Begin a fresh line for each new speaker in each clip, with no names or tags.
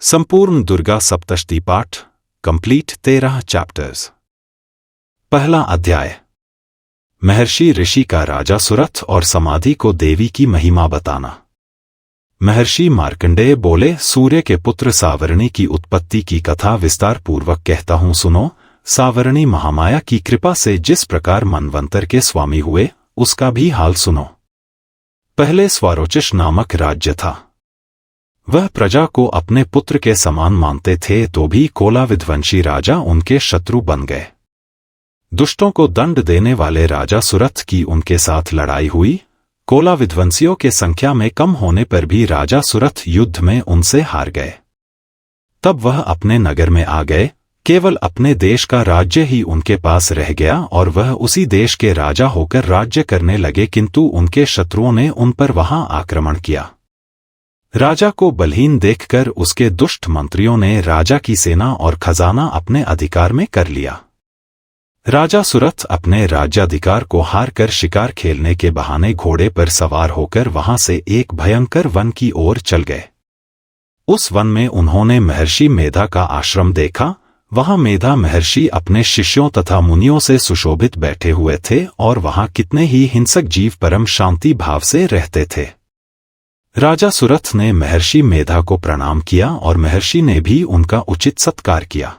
संपूर्ण दुर्गा सप्तशती पाठ complete 13 chapters. पहला अध्याय। महर्षि ऋषि का राजा सुरथ और समाधि को देवी की महिमा बताना। महर्षि मार्कंडेय बोले, सूर्य के पुत्र सावरणी की उत्पत्ति की कथा विस्तार पूर्वक कहता हूं, सुनो। सावरणी महामाया की कृपा से जिस प्रकार मनवंतर के स्वामी हुए, उसका भी हाल सुनो। पहले स्वारोचिष नामक राज्य था। वह प्रजा को अपने पुत्र के समान मानते थे, तो भी कोला विध्वंसी राजा उनके शत्रु बन गए। दुष्टों को दंड देने वाले राजा सुरथ की उनके साथ लड़ाई हुई। कोला विध्वंसियों के संख्या में कम होने पर भी राजा सुरथ युद्ध में उनसे हार गए। तब वह अपने नगर में आ गए। केवल अपने देश का राज्य ही उनके पास रह गया और वह उसी देश के राजा होकर राज्य करने लगे, किंतु उनके शत्रुओं ने उन पर वहां आक्रमण किया। राजा को बलहीन देखकर उसके दुष्ट मंत्रियों ने राजा की सेना और खजाना अपने अधिकार में कर लिया। राजा सुरथ अपने राज्याधिकार को हार कर शिकार खेलने के बहाने घोड़े पर सवार होकर वहां से एक भयंकर वन की ओर चल गए। उस वन में उन्होंने महर्षि मेधा का आश्रम देखा। वहां मेधा महर्षि अपने शिष्यों तथा मुनियों से सुशोभित बैठे हुए थे और वहां कितने ही हिंसक जीव परम शांति भाव से रहते थे। राजा सुरथ ने महर्षि मेधा को प्रणाम किया और महर्षि ने भी उनका उचित सत्कार किया।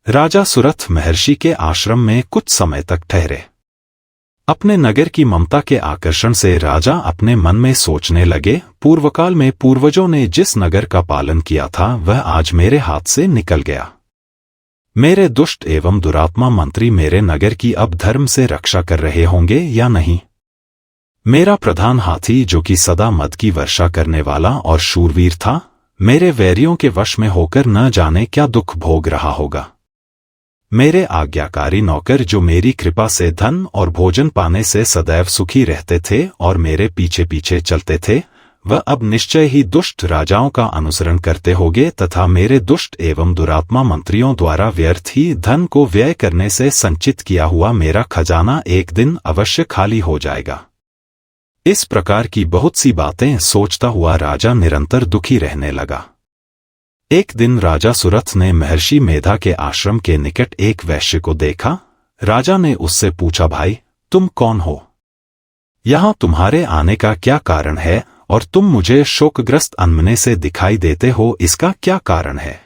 राजा सुरथ महर्षि के आश्रम में कुछ समय तक ठहरे। अपने नगर की ममता के आकर्षण से राजा अपने मन में सोचने लगे, पूर्वकाल में पूर्वजों ने जिस नगर का पालन किया था, वह आज मेरे हाथ से निकल गया। मेरे दुष्ट एवं दुरात्मा मंत्री मेरे नगर की अब धर्म से रक्षा कर रहे होंगे या नहीं। मेरा प्रधान हाथी, जो कि सदा मद की वर्षा करने वाला और शूरवीर था, मेरे वैरियों के वश में होकर न जाने क्या दुख भोग रहा होगा। मेरे आज्ञाकारी नौकर, जो मेरी कृपा से धन और भोजन पाने से सदैव सुखी रहते थे और मेरे पीछे पीछे चलते थे, वह अब निश्चय ही दुष्ट राजाओं का अनुसरण करते होंगे तथा मेरे दुष्ट एवं दुरात्मा मंत्रियों द्वारा व्यर्थ ही धन को व्यय करने से संचित किया हुआ मेरा खजाना एक दिन अवश्य खाली हो जाएगा। इस प्रकार की बहुत सी बातें सोचता हुआ राजा निरंतर दुखी रहने लगा। एक दिन राजा सुरथ ने महर्षि मेधा के आश्रम के निकट एक वैश्य को देखा। राजा ने उससे पूछा, भाई, तुम कौन हो? यहां तुम्हारे आने का क्या कारण है और तुम मुझे शोकग्रस्त अनमने से दिखाई देते हो, इसका क्या कारण है?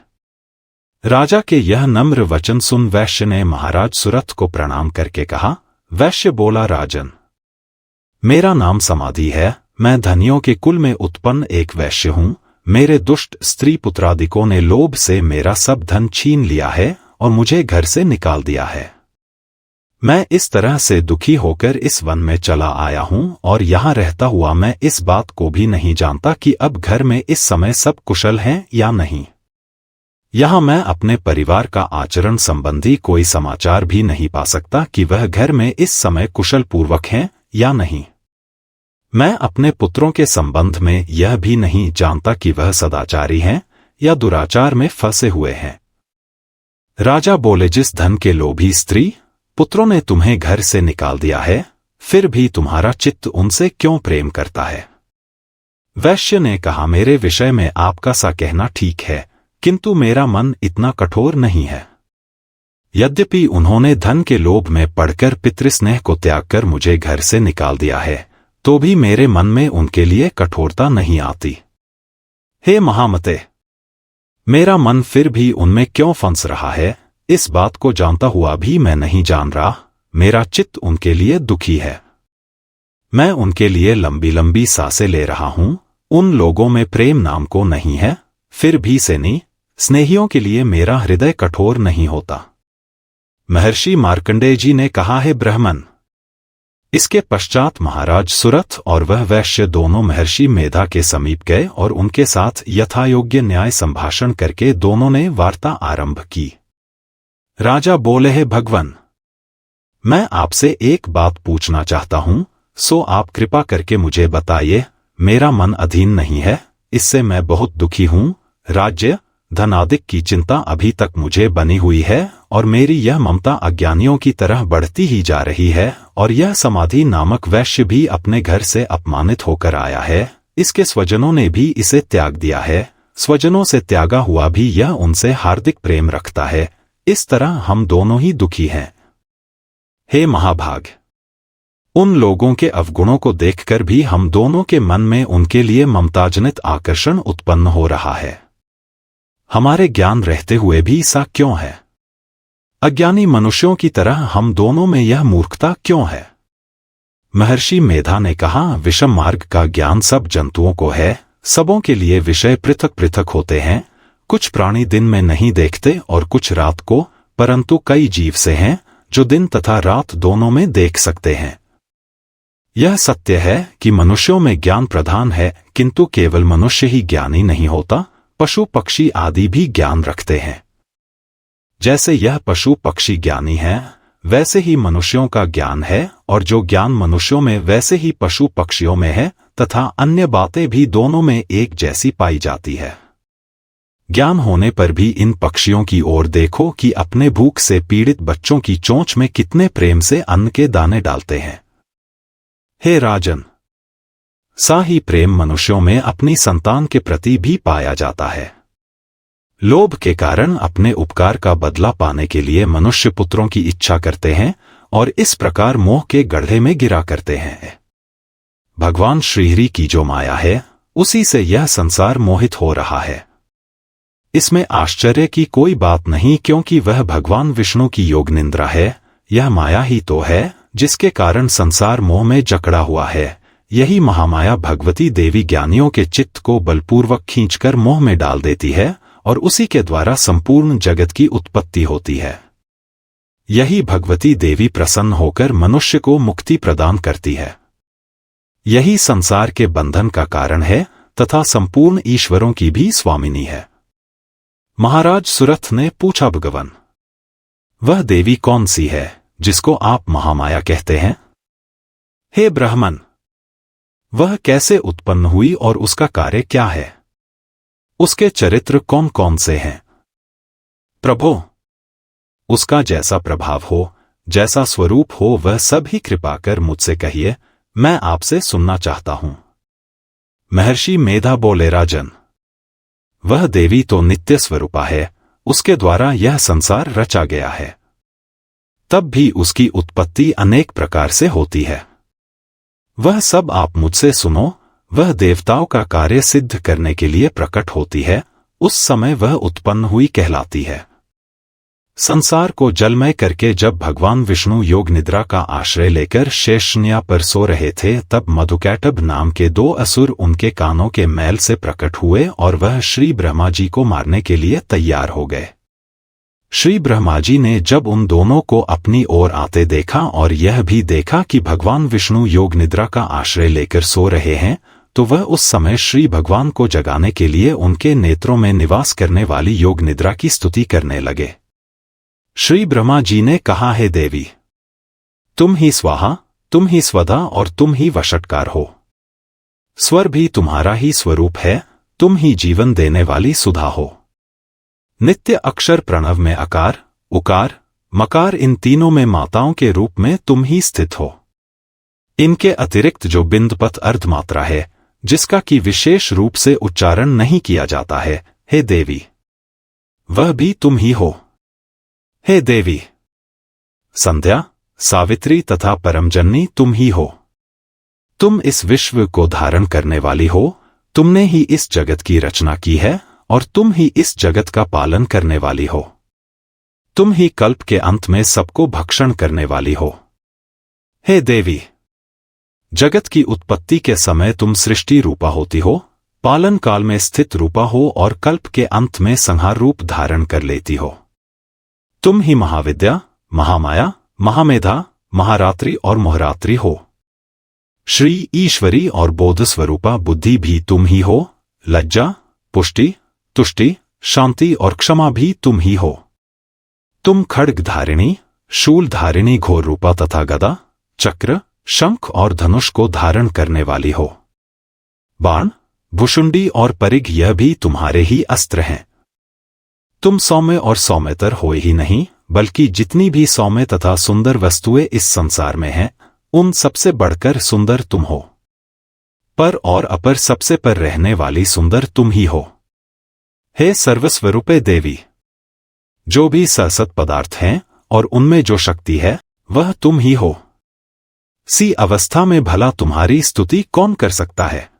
राजा के यह नम्र वचन सुन वैश्य ने महाराज सुरथ को प्रणाम करके कहा। वैश्य बोला, राजन, मेरा नाम समाधि है। मैं धनियों के कुल में उत्पन्न एक वैश्य हूं। मेरे दुष्ट स्त्री पुत्रादिकों ने लोभ से मेरा सब धन छीन लिया है और मुझे घर से निकाल दिया है। मैं इस तरह से दुखी होकर इस वन में चला आया हूं और यहां रहता हुआ मैं इस बात को भी नहीं जानता कि अब घर में इस समय सब कुशल हैं या नहीं। यहां मैं अपने परिवार का आचरण संबंधी कोई समाचार भी नहीं पा सकता कि वह घर में इस समय कुशल पूर्वक हैं या नहीं। मैं अपने पुत्रों के संबंध में यह भी नहीं जानता कि वह सदाचारी हैं या दुराचार में फंसे हुए हैं। राजा बोले, जिस धन के लोभी स्त्री पुत्रों ने तुम्हें घर से निकाल दिया है, फिर भी तुम्हारा चित्त उनसे क्यों प्रेम करता है? वैश्य ने कहा, मेरे विषय में आपका सा कहना ठीक है, किंतु मेरा मन इतना कठोर नहीं है। यद्यपि उन्होंने धन के लोभ में पड़कर पितृस्नेह को त्याग कर मुझे घर से निकाल दिया है, तो भी मेरे मन में उनके लिए कठोरता नहीं आती। हे महामते, मेरा मन फिर भी उनमें क्यों फंस रहा है, इस बात को जानता हुआ भी मैं नहीं जान रहा। मेरा चित्त उनके लिए दुखी है। मैं उनके लिए लंबी लंबी सांसें ले रहा हूं। उन लोगों में प्रेम नाम को नहीं है, फिर भी स्नेहियों के लिए मेरा हृदय कठोर नहीं होता। महर्षि मार्कंडेय जी ने कहा, है ब्राह्मण। इसके पश्चात महाराज सुरथ और वह वैश्य दोनों महर्षि मेधा के समीप गए और उनके साथ यथायोग्य न्याय संभाषण करके दोनों ने वार्ता आरंभ की। राजा बोले, है भगवान, मैं आपसे एक बात पूछना चाहता हूं, सो आप कृपा करके मुझे बताइए। मेरा मन अधीन नहीं है, इससे मैं बहुत दुखी हूं। राज्य धनादिक की चिंता अभी तक मुझे बनी हुई है और मेरी यह ममता अज्ञानियों की तरह बढ़ती ही जा रही है। और यह समाधि नामक वैश्य भी अपने घर से अपमानित होकर आया है। इसके स्वजनों ने भी इसे त्याग दिया है। स्वजनों से त्यागा हुआ भी यह उनसे हार्दिक प्रेम रखता है। इस तरह हम दोनों ही दुखी हैं। हे महाभाग, उन लोगों के अवगुणों को देखकर भी हम दोनों के मन में उनके लिए ममताजनित आकर्षण उत्पन्न हो रहा है। हमारे ज्ञान रहते हुए भी ऐसा क्यों है? अज्ञानी मनुष्यों की तरह हम दोनों में यह मूर्खता क्यों है? महर्षि मेधा ने कहा, विषम मार्ग का ज्ञान सब जंतुओं को है। सबों के लिए विषय पृथक पृथक होते हैं। कुछ प्राणी दिन में नहीं देखते और कुछ रात को, परंतु कई जीव से हैं जो दिन तथा रात दोनों में देख सकते हैं। यह सत्य है कि मनुष्यों में ज्ञान प्रधान है, किंतु केवल मनुष्य ही ज्ञानी नहीं होता, पशु पक्षी आदि भी ज्ञान रखते हैं। जैसे यह पशु पक्षी ज्ञानी है, वैसे ही मनुष्यों का ज्ञान है, और जो ज्ञान मनुष्यों में वैसे ही पशु पक्षियों में है, तथा अन्य बातें भी दोनों में एक जैसी पाई जाती है। ज्ञान होने पर भी इन पक्षियों की ओर देखो कि अपने भूख से पीड़ित बच्चों की चोंच में कितने प्रेम से अन्न के दाने डालते हैं। हे राजन, सा ही प्रेम मनुष्यों में अपनी संतान के प्रति भी पाया जाता है। लोभ के कारण अपने उपकार का बदला पाने के लिए मनुष्य पुत्रों की इच्छा करते हैं और इस प्रकार मोह के गड्ढे में गिरा करते हैं। भगवान श्रीहरि की जो माया है, उसी से यह संसार मोहित हो रहा है। इसमें आश्चर्य की कोई बात नहीं, क्योंकि वह भगवान विष्णु की योग निंद्रा है। यह माया ही तो है जिसके कारण संसार मोह में जकड़ा हुआ है। यही महामाया भगवती देवी ज्ञानियों के चित्त को बलपूर्वक खींचकर मोह में डाल देती है और उसी के द्वारा संपूर्ण जगत की उत्पत्ति होती है। यही भगवती देवी प्रसन्न होकर मनुष्य को मुक्ति प्रदान करती है। यही संसार के बंधन का कारण है तथा संपूर्ण ईश्वरों की भी स्वामिनी है। महाराज सुरथ ने पूछा, भगवान, वह देवी कौन सी है जिसको आप महामाया कहते हैं? हे ब्राह्मण, वह कैसे उत्पन्न हुई और उसका कार्य क्या है? उसके चरित्र कौन कौन से हैं? प्रभो, उसका जैसा प्रभाव हो, जैसा स्वरूप हो, वह सब ही कृपा कर मुझसे कहिए, मैं आपसे सुनना चाहता हूं। महर्षि मेधा बोले, राजन, वह देवी तो नित्य स्वरूपा है, उसके द्वारा यह संसार रचा गया है। तब भी उसकी उत्पत्ति अनेक प्रकार से होती है। वह सब आप मुझसे सुनो। वह देवताओं का कार्य सिद्ध करने के लिए प्रकट होती है, उस समय वह उत्पन्न हुई कहलाती है। संसार को जलमय करके जब भगवान विष्णु योग निद्रा का आश्रय लेकर शेषन्या पर सो रहे थे, तब मधुकैटभ नाम के 2 असुर उनके कानों के मैल से प्रकट हुए और वह श्री ब्रह्मा जी को मारने के लिए तैयार हो गए। श्री ब्रह्मा जी ने जब उन दोनों को अपनी ओर आते देखा और यह भी देखा कि भगवान विष्णु योग निद्रा का आश्रय लेकर सो रहे हैं, तो वह उस समय श्री भगवान को जगाने के लिए उनके नेत्रों में निवास करने वाली योग निद्रा की स्तुति करने लगे। श्री ब्रह्मा जी ने कहा, हे देवी, तुम ही स्वाहा, तुम ही स्वधा और तुम ही वषटकार हो। स्वर भी तुम्हारा ही स्वरूप है, तुम ही जीवन देने वाली सुधा हो। नित्य अक्षर प्रणव में अकार, उकार, मकार, इन तीनों में माताओं के रूप में तुम ही स्थित हो। इनके अतिरिक्त जो बिंदपत अर्धमात्रा है, जिसका कि विशेष रूप से उच्चारण नहीं किया जाता है, हे देवी, वह भी तुम ही हो। हे देवी, संध्या, सावित्री तथा परमजननी तुम ही हो। तुम इस विश्व को धारण करने वाली हो। तुमने ही इस जगत की रचना की है और तुम ही इस जगत का पालन करने वाली हो। तुम ही कल्प के अंत में सबको भक्षण करने वाली हो। हे देवी, जगत की उत्पत्ति के समय तुम सृष्टि रूपा होती हो, पालन काल में स्थित रूपा हो और कल्प के अंत में संहार रूप धारण कर लेती हो। तुम ही महाविद्या, महामाया, महामेधा, महारात्रि और मोहरात्रि हो। श्री ईश्वरी और बोध स्वरूपा बुद्धि भी तुम ही हो। लज्जा, पुष्टि, तुष्टि, शांति और क्षमा भी तुम ही हो। तुम खड्ग धारिणी, शूल धारिणी, घोर रूपा तथा गदा, चक्र, शंख और धनुष को धारण करने वाली हो। बाण, भुषुंडी और परिघ यह भी तुम्हारे ही अस्त्र हैं। तुम सौम्य और सौम्यतर हो ही नहीं, बल्कि जितनी भी सौम्य तथा सुंदर वस्तुएं इस संसार में हैं, उन सबसे बढ़कर सुंदर तुम हो। पर और अपर सबसे पर रहने वाली सुंदर तुम ही हो। हे सर्वस्वरूपे देवी, जो भी ससत पदार्थ हैं और उनमें जो शक्ति है वह तुम ही हो। सी अवस्था में भला तुम्हारी स्तुति कौन कर सकता है।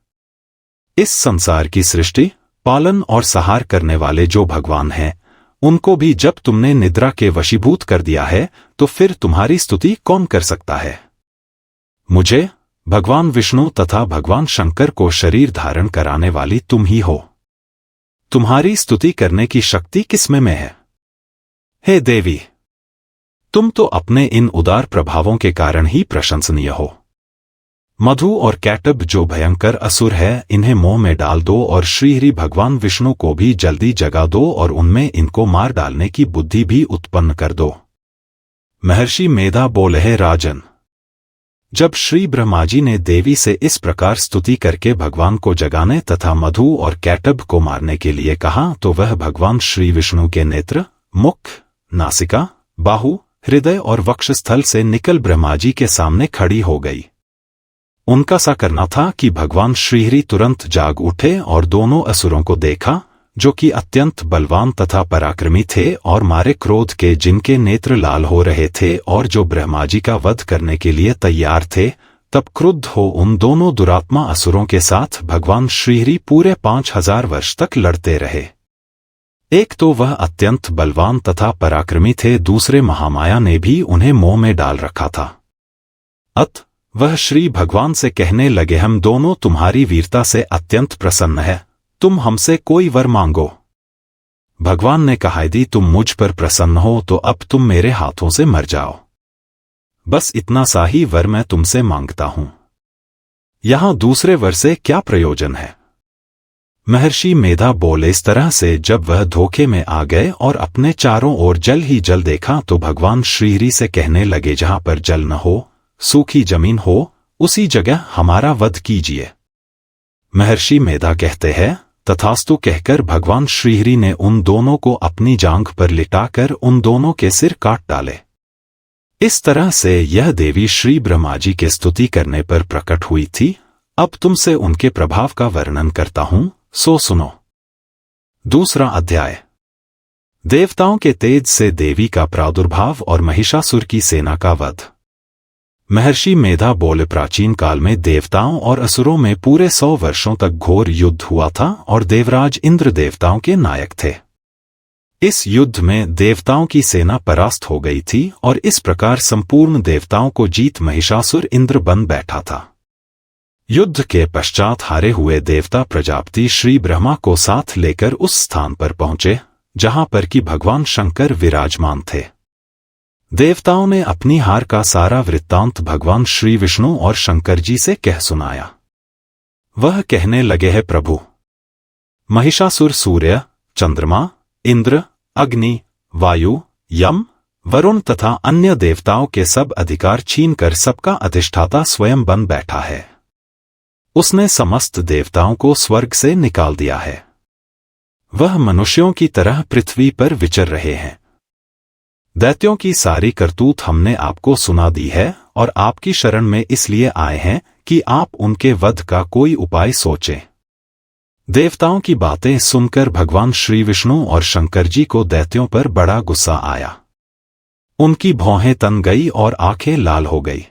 इस संसार की सृष्टि, पालन और सहार करने वाले जो भगवान हैं, उनको भी जब तुमने निद्रा के वशीभूत कर दिया है तो फिर तुम्हारी स्तुति कौन कर सकता है। मुझे, भगवान विष्णु तथा भगवान शंकर को शरीर धारण कराने वाली तुम ही हो। तुम्हारी स्तुति करने की शक्ति किसमें में है। हे देवी, तुम तो अपने इन उदार प्रभावों के कारण ही प्रशंसनीय हो। मधु और कैटब जो भयंकर असुर है, इन्हें मोह में डाल दो और श्रीहरि भगवान विष्णु को भी जल्दी जगा दो और उनमें इनको मार डालने की बुद्धि भी उत्पन्न कर दो। महर्षि मेधा बोले, हे राजन, जब श्री ब्रह्मा जी ने देवी से इस प्रकार स्तुति करके भगवान को जगाने तथा मधु और कैटब को मारने के लिए कहा तो वह भगवान श्री विष्णु के नेत्र, मुख, नासिका, बाहु, हृदय और वक्षस्थल से निकल ब्रह्मा जी के सामने खड़ी हो गई। उनका सा करना था कि भगवान श्रीहरि तुरंत जाग उठे और दोनों असुरों को देखा, जो कि अत्यंत बलवान तथा पराक्रमी थे और मारे क्रोध के, जिनके नेत्र लाल हो रहे थे और जो ब्रह्मा जी का वध करने के लिए तैयार थे। तब क्रुद्ध हो उन दोनों दुरात्मा असुरों के साथ भगवान श्रीहरि पूरे 5000 वर्ष तक लड़ते रहे। एक तो वह अत्यंत बलवान तथा पराक्रमी थे, दूसरे महामाया ने भी उन्हें मोह में डाल रखा था। अत वह श्री भगवान से कहने लगे, हम दोनों तुम्हारी वीरता से अत्यंत प्रसन्न है, तुम हमसे कोई वर मांगो। भगवान ने कहा, यदि तुम मुझ पर प्रसन्न हो तो अब तुम मेरे हाथों से मर जाओ। बस इतना सा ही वर मैं तुमसे मांगता हूं। यहां दूसरे वर से क्या प्रयोजन है। महर्षि मेधा बोले, इस तरह से जब वह धोखे में आ गए और अपने चारों ओर जल ही जल देखा तो भगवान श्रीहरि से कहने लगे, जहां पर जल न हो, सूखी जमीन हो, उसी जगह हमारा वध कीजिए। महर्षि मेधा कहते हैं, तथास्तु कहकर भगवान श्रीहरि ने उन दोनों को अपनी जांघ पर लिटाकर उन दोनों के सिर काट डाले। इस तरह से यह देवी श्री ब्रह्मा जी के स्तुति करने पर प्रकट हुई थी। अब तुमसे उनके प्रभाव का वर्णन करता हूं, सो सुनो। दूसरा अध्याय। देवताओं के तेज से देवी का प्रादुर्भाव और महिषासुर की सेना का वध। महर्षि मेधा बोले, प्राचीन काल में देवताओं और असुरों में पूरे 100 वर्षों तक घोर युद्ध हुआ था और देवराज इंद्र देवताओं के नायक थे। इस युद्ध में देवताओं की सेना परास्त हो गई थी और इस प्रकार संपूर्ण देवताओं को जीत महिषासुर इंद्र बन बैठा था। युद्ध के पश्चात हारे हुए देवता प्रजापति श्री ब्रह्मा को साथ लेकर उस स्थान पर पहुंचे जहां पर कि भगवान शंकर विराजमान थे। देवताओं ने अपनी हार का सारा वृत्तांत भगवान श्री विष्णु और शंकर जी से कह सुनाया। वह कहने लगे, हैं प्रभु, महिषासुर सूर्य, चंद्रमा, इंद्र, अग्नि, वायु, यम, वरुण तथा अन्य देवताओं के सब अधिकार छीनकर सबका अधिष्ठाता स्वयं बन बैठा है। उसने समस्त देवताओं को स्वर्ग से निकाल दिया है। वह मनुष्यों की तरह पृथ्वी पर विचर रहे हैं। दैत्यों की सारी करतूत हमने आपको सुना दी है और आपकी शरण में इसलिए आए हैं कि आप उनके वध का कोई उपाय सोचें। देवताओं की बातें सुनकर भगवान श्री विष्णु और शंकर जी को दैत्यों पर बड़ा गुस्सा आया। उनकी भौहें तन गई और आंखें लाल हो गई।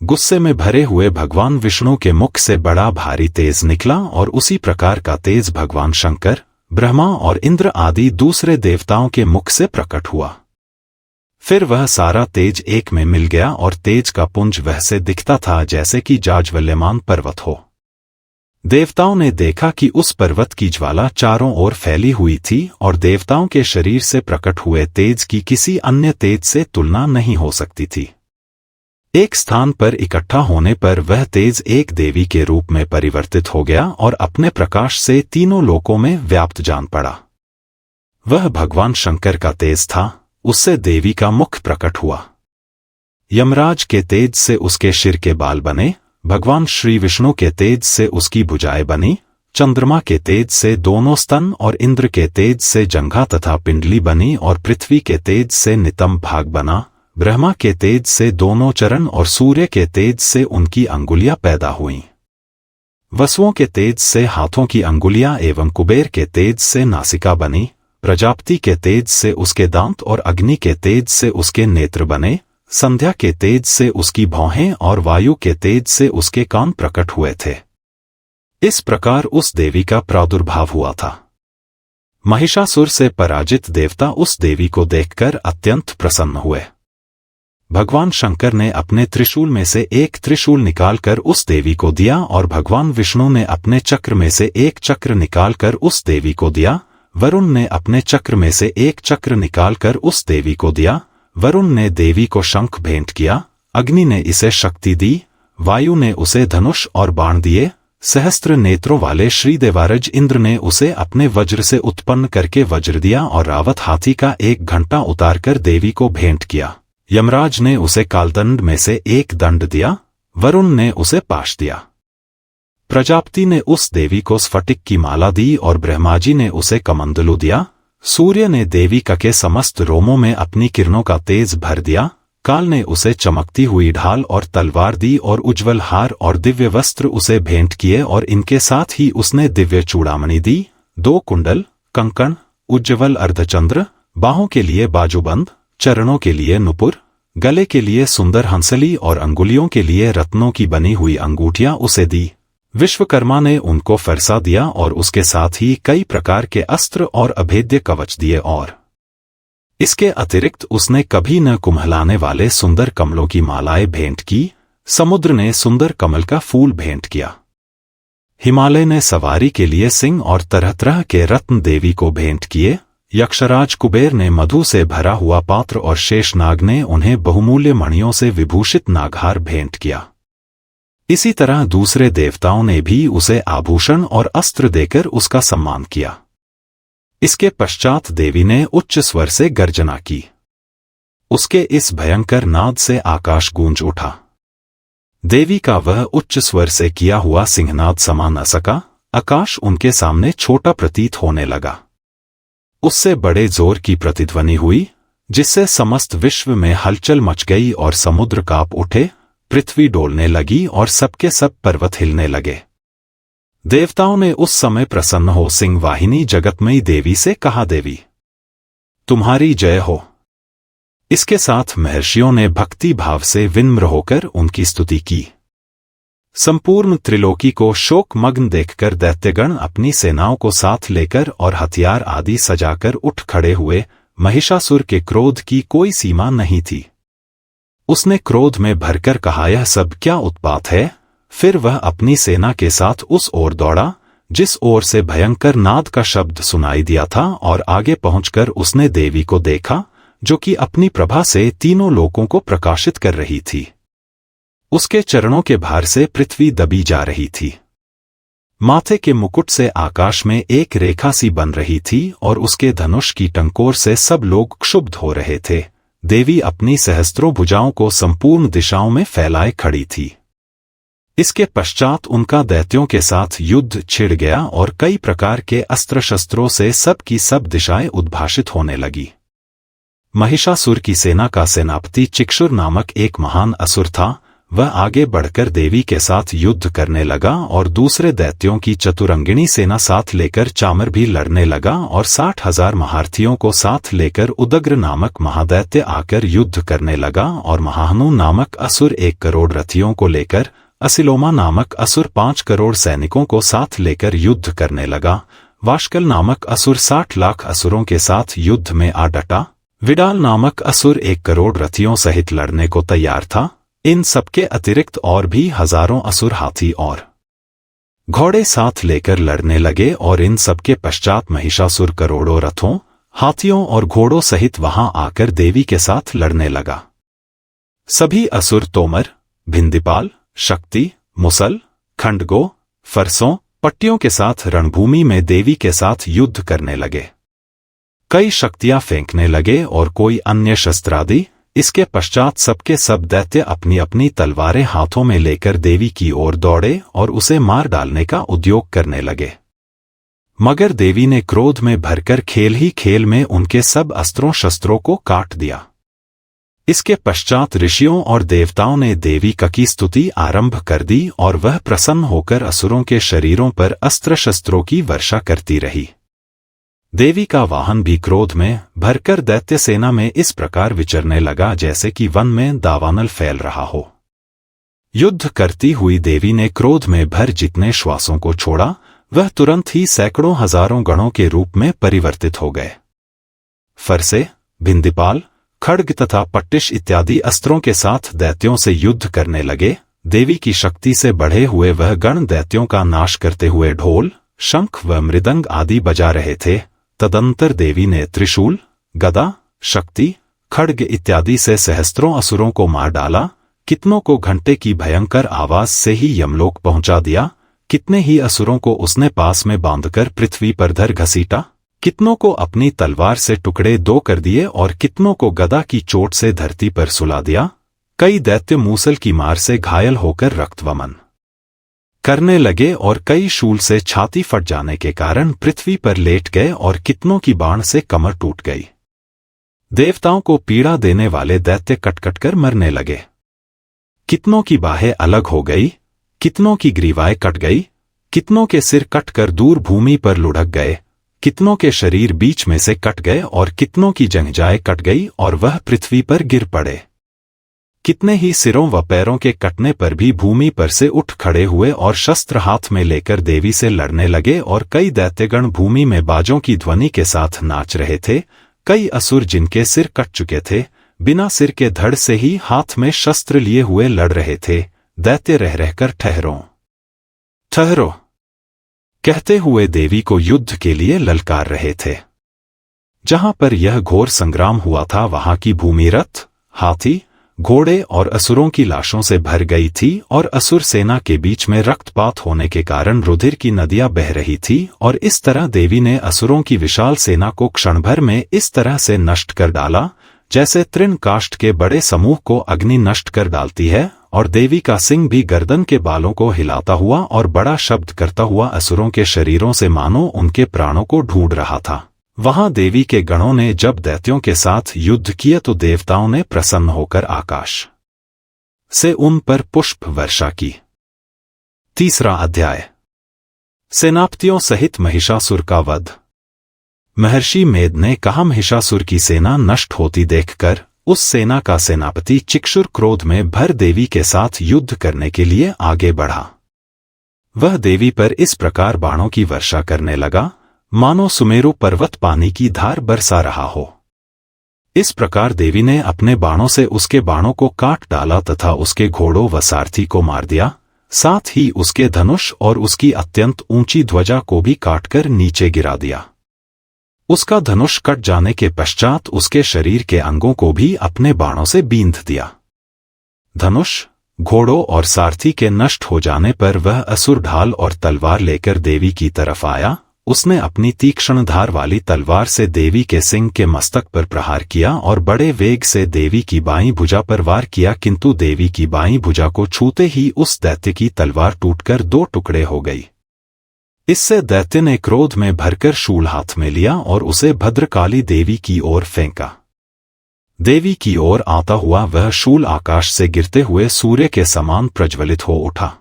गुस्से में भरे हुए भगवान विष्णु के मुख से बड़ा भारी तेज निकला और उसी प्रकार का तेज भगवान शंकर, ब्रह्मा और इंद्र आदि दूसरे देवताओं के मुख से प्रकट हुआ। फिर वह सारा तेज एक में मिल गया और तेज का पुंज वैसे दिखता था जैसे कि जाज्वल्यमान पर्वत हो। देवताओं ने देखा कि उस पर्वत की ज्वाला चारों ओर फैली हुई थी और देवताओं के शरीर से प्रकट हुए तेज की किसी अन्य तेज से तुलना नहीं हो सकती थी। एक स्थान पर इकट्ठा होने पर वह तेज एक देवी के रूप में परिवर्तित हो गया और अपने प्रकाश से तीनों लोकों में व्याप्त जान पड़ा। वह भगवान शंकर का तेज था, उससे देवी का मुख प्रकट हुआ। यमराज के तेज से उसके सिर के बाल बने, भगवान श्री विष्णु के तेज से उसकी भुजाएं बनी, चंद्रमा के तेज से दोनों स्तन और इंद्र के तेज से जंघा तथा पिंडली बनी और पृथ्वी के तेज से नितंब भाग बना, ब्रह्मा के तेज से दोनों चरण और सूर्य के तेज से उनकी अंगुलियां पैदा हुईं। वसुओं के तेज से हाथों की अंगुलियां एवं कुबेर के तेज से नासिका बनी, प्रजापति के तेज से उसके दांत और अग्नि के तेज से उसके नेत्र बने, संध्या के तेज से उसकी भौहें और वायु के तेज से उसके कान प्रकट हुए थे। इस प्रकार उस देवी का प्रादुर्भाव हुआ था। महिषासुर से पराजित देवता उस देवी को देखकर अत्यंत प्रसन्न हुए। भगवान शंकर ने अपने त्रिशूल में से एक त्रिशूल निकालकर उस देवी को दिया और भगवान विष्णु ने अपने चक्र में से एक चक्र निकालकर उस देवी को दिया। वरुण ने अपने चक्र में से एक चक्र निकालकर उस देवी को दिया। वरुण ने देवी को शंख भेंट किया, अग्नि ने इसे शक्ति दी, वायु ने उसे धनुष और बाण दिए, सहस्त्र नेत्रों वाले श्री देवारज इंद्र ने उसे अपने वज्र से उत्पन्न करके वज्र दिया और रावत हाथी का एक घंटा उतारकर देवी को भेंट किया। यमराज ने उसे कालदंड में से एक दंड दिया, वरुण ने उसे पाश दिया। प्रजापति ने उस देवी को स्फटिक की माला दी और ब्रह्माजी ने उसे कमंडलू दिया। सूर्य ने देवी के समस्त रोमों में अपनी किरणों का तेज भर दिया। काल ने उसे चमकती हुई ढाल और तलवार दी और उज्ज्वल हार और दिव्य वस्त्र उसे भेंट किए और इनके साथ ही उसने दिव्य चूड़ामणि दी, 2 कुंडल, कंकण, उज्ज्वल अर्धचंद्र, बाहों के लिए बाजूबंद, चरणों के लिए नुपुर, गले के लिए सुंदर हंसली और अंगुलियों के लिए रत्नों की बनी हुई अंगूठियां उसे दी। विश्वकर्मा ने उनको फरसा दिया और उसके साथ ही कई प्रकार के अस्त्र और अभेद्य कवच दिए और इसके अतिरिक्त उसने कभी न कुम्हलाने वाले सुंदर कमलों की मालाएं भेंट की। समुद्र ने सुंदर कमल का फूल भेंट किया। हिमालय ने सवारी के लिए सिंह और तरह तरह के रत्न देवी को भेंट किए। यक्षराज कुबेर ने मधु से भरा हुआ पात्र और शेषनाग ने उन्हें बहुमूल्य मणियों से विभूषित नागहार भेंट किया। इसी तरह दूसरे देवताओं ने भी उसे आभूषण और अस्त्र देकर उसका सम्मान किया। इसके पश्चात देवी ने उच्च स्वर से गर्जना की। उसके इस भयंकर नाद से आकाश गूंज उठा। देवी का वह उच्च स्वर से किया हुआ सिंहनाद समा न सका। आकाश उनके सामने छोटा प्रतीत होने लगा। उससे बड़े जोर की प्रतिध्वनि हुई, जिससे समस्त विश्व में हलचल मच गई और समुद्र कांप उठे, पृथ्वी डोलने लगी और सबके सब पर्वत हिलने लगे। देवताओं ने उस समय प्रसन्न हो सिंह वाहिनी जगतमयी देवी से कहा, देवी तुम्हारी जय हो। इसके साथ महर्षियों ने भक्ति भाव से विनम्र होकर उनकी स्तुति की। संपूर्ण त्रिलोकी को शोकमग्न देखकर दैत्यगण अपनी सेनाओं को साथ लेकर और हथियार आदि सजाकर उठ खड़े हुए। महिषासुर के क्रोध की कोई सीमा नहीं थी। उसने क्रोध में भरकर कहा, यह सब क्या उत्पात है। फिर वह अपनी सेना के साथ उस ओर दौड़ा जिस ओर से भयंकर नाद का शब्द सुनाई दिया था और आगे पहुंचकर उसने देवी को देखा, जो कि अपनी प्रभा से तीनों लोकों को प्रकाशित कर रही थी। उसके चरणों के भार से पृथ्वी दबी जा रही थी। माथे के मुकुट से आकाश में एक रेखा सी बन रही थी और उसके धनुष की टंकोर से सब लोग क्षुब्ध हो रहे थे। देवी अपनी सहस्त्रों भुजाओं को संपूर्ण दिशाओं में फैलाए खड़ी थी। इसके पश्चात उनका दैत्यों के साथ युद्ध छिड़ गया और कई प्रकार के अस्त्र शस्त्रों से सब की सब दिशाएं उद्भाषित होने लगी। महिषासुर की सेना का सेनापति चिक्षुर नामक एक महान असुर था। वह आगे बढ़कर देवी के साथ युद्ध करने लगा और दूसरे दैत्यों की चतुरंगिणी सेना साथ लेकर चामर भी लड़ने लगा और 60,000 महारथियों को साथ लेकर उदग्र नामक महादैत्य आकर युद्ध करने लगा और महाहनु नामक असुर 1 करोड़ रथियों को लेकर, असिलोमा नामक असुर 5 करोड़ सैनिकों को साथ लेकर युद्ध करने लगा। वाशकल नामक असुर 60 लाख असुरों के साथ युद्ध में आ डटा। विडाल नामक असुर 1 करोड़ रथियों सहित लड़ने को तैयार था। इन सबके अतिरिक्त और भी हजारों असुर हाथी और घोड़े साथ लेकर लड़ने लगे और इन सबके पश्चात महिषासुर करोड़ों रथों, हाथियों और घोड़ों सहित वहां आकर देवी के साथ लड़ने लगा। सभी असुर तोमर, भिंदीपाल, शक्ति, मुसल, खंडगो, फरसों, पट्टियों के साथ रणभूमि में देवी के साथ युद्ध करने लगे। कई शक्तियां फेंकने लगे और कोई अन्य शस्त्रादि। इसके पश्चात सबके सब दैत्य अपनी अपनी तलवारें हाथों में लेकर देवी की ओर दौड़े और उसे मार डालने का उद्योग करने लगे। मगर देवी ने क्रोध में भरकर खेल ही खेल में उनके सब अस्त्रों शस्त्रों को काट दिया। इसके पश्चात ऋषियों और देवताओं ने देवी की स्तुति आरंभ कर दी और वह प्रसन्न होकर असुरों के शरीरों पर अस्त्र शस्त्रों की वर्षा करती रही। देवी का वाहन भी क्रोध में भरकर दैत्य सेना में इस प्रकार विचरने लगा जैसे कि वन में दावानल फैल रहा हो। युद्ध करती हुई देवी ने क्रोध में भर जितने श्वासों को छोड़ा वह तुरंत ही सैकड़ों हजारों गणों के रूप में परिवर्तित हो गए। फरसे, भिंदीपाल, खड्ग तथा पट्टिश इत्यादि अस्त्रों के साथ दैत्यों से युद्ध करने लगे। देवी की शक्ति से बढ़े हुए वह गण दैत्यों का नाश करते हुए ढोल, शंख व मृदंग आदि बजा रहे थे। तदंतर देवी ने त्रिशूल, गदा, शक्ति, खड्ग इत्यादि से सहस्त्रों असुरों को मार डाला। कितनों को घंटे की भयंकर आवाज से ही यमलोक पहुंचा दिया। कितने ही असुरों को उसने पास में बांधकर पृथ्वी पर धर घसीटा। कितनों को अपनी तलवार से टुकड़े दो कर दिए और कितनों को गदा की चोट से धरती पर सुला दिया। कई दैत्य मूसल की मार से घायल होकर रक्तवमन करने लगे और कई शूल से छाती फट जाने के कारण पृथ्वी पर लेट गए और कितनों की बाण से कमर टूट गई। देवताओं को पीड़ा देने वाले दैत्य कटकट कर मरने लगे। कितनों की बाहें अलग हो गई, कितनों की ग्रीवाएं कट गई, कितनों के सिर कटकर दूर भूमि पर लुढ़क गए, कितनों के शरीर बीच में से कट गए और कितनों की जंघाएं कट गई और वह पृथ्वी पर गिर पड़े। कितने ही सिरों व पैरों के कटने पर भी भूमि पर से उठ खड़े हुए और शस्त्र हाथ में लेकर देवी से लड़ने लगे और कई दैत्यगण भूमि में बाजों की ध्वनि के साथ नाच रहे थे। कई असुर जिनके सिर कट चुके थे बिना सिर के धड़ से ही हाथ में शस्त्र लिए हुए लड़ रहे थे। दैत्य रह रहकर ठहरो ठहरो कहते हुए देवी को युद्ध के लिए ललकार रहे थे। जहां पर यह घोर संग्राम हुआ था वहां की भूमि रथ, हाथी, घोड़े और असुरों की लाशों से भर गई थी और असुर सेना के बीच में रक्तपात होने के कारण रुधिर की नदियां बह रही थी। और इस तरह देवी ने असुरों की विशाल सेना को क्षण भर में इस तरह से नष्ट कर डाला जैसे तृण काष्ठ के बड़े समूह को अग्नि नष्ट कर डालती है। और देवी का सिंह भी गर्दन के बालों को हिलाता हुआ और बड़ा शब्द करता हुआ असुरों के शरीरों से मानो उनके प्राणों को ढूंढ रहा था। वहां देवी के गणों ने जब दैत्यों के साथ युद्ध किया तो देवताओं ने प्रसन्न होकर आकाश से उन पर पुष्प वर्षा की। तीसरा अध्याय, सेनापतियों सहित महिषासुर का वध। महर्षि मेद ने कहा, महिषासुर की सेना नष्ट होती देखकर उस सेना का सेनापति चिक्षुर क्रोध में भर देवी के साथ युद्ध करने के लिए आगे बढ़ा। वह देवी पर इस प्रकार बाणों की वर्षा करने लगा मानो सुमेरु पर्वत पानी की धार बरसा रहा हो। इस प्रकार देवी ने अपने बाणों से उसके बाणों को काट डाला तथा उसके घोड़ों व सारथी को मार दिया। साथ ही उसके धनुष और उसकी अत्यंत ऊंची ध्वजा को भी काटकर नीचे गिरा दिया। उसका धनुष कट जाने के पश्चात उसके शरीर के अंगों को भी अपने बाणों से बींध दिया। धनुष, घोड़ों और सारथी के नष्ट हो जाने पर वह असुर ढाल और तलवार लेकर देवी की तरफ आया। उसने अपनी तीक्ष्ण धार वाली तलवार से देवी के सिंह के मस्तक पर प्रहार किया और बड़े वेग से देवी की बाईं भुजा पर वार किया, किंतु देवी की बाईं भुजा को छूते ही उस दैत्य की तलवार टूटकर दो टुकड़े हो गई। इससे दैत्य ने क्रोध में भरकर शूल हाथ में लिया और उसे भद्रकाली देवी की ओर फेंका। देवी की ओर आता हुआ वह शूल आकाश से गिरते हुए सूर्य के समान प्रज्वलित हो उठा।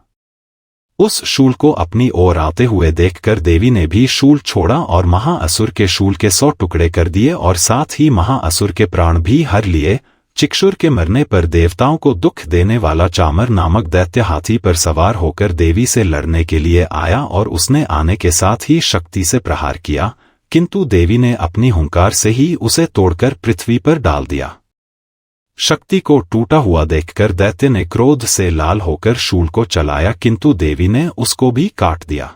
उस शूल को अपनी ओर आते हुए देखकर देवी ने भी शूल छोड़ा और महाअसुर के शूल के 100 टुकड़े कर दिए और साथ ही महाअसुर के प्राण भी हर लिए। चिक्षुर के मरने पर देवताओं को दुख देने वाला चामर नामक दैत्य हाथी पर सवार होकर देवी से लड़ने के लिए आया और उसने आने के साथ ही शक्ति से प्रहार किया, किंतु देवी ने अपनी हुंकार से ही उसे तोड़कर पृथ्वी पर डाल दिया। शक्ति को टूटा हुआ देखकर दैत्य ने क्रोध से लाल होकर शूल को चलाया, किंतु देवी ने उसको भी काट दिया।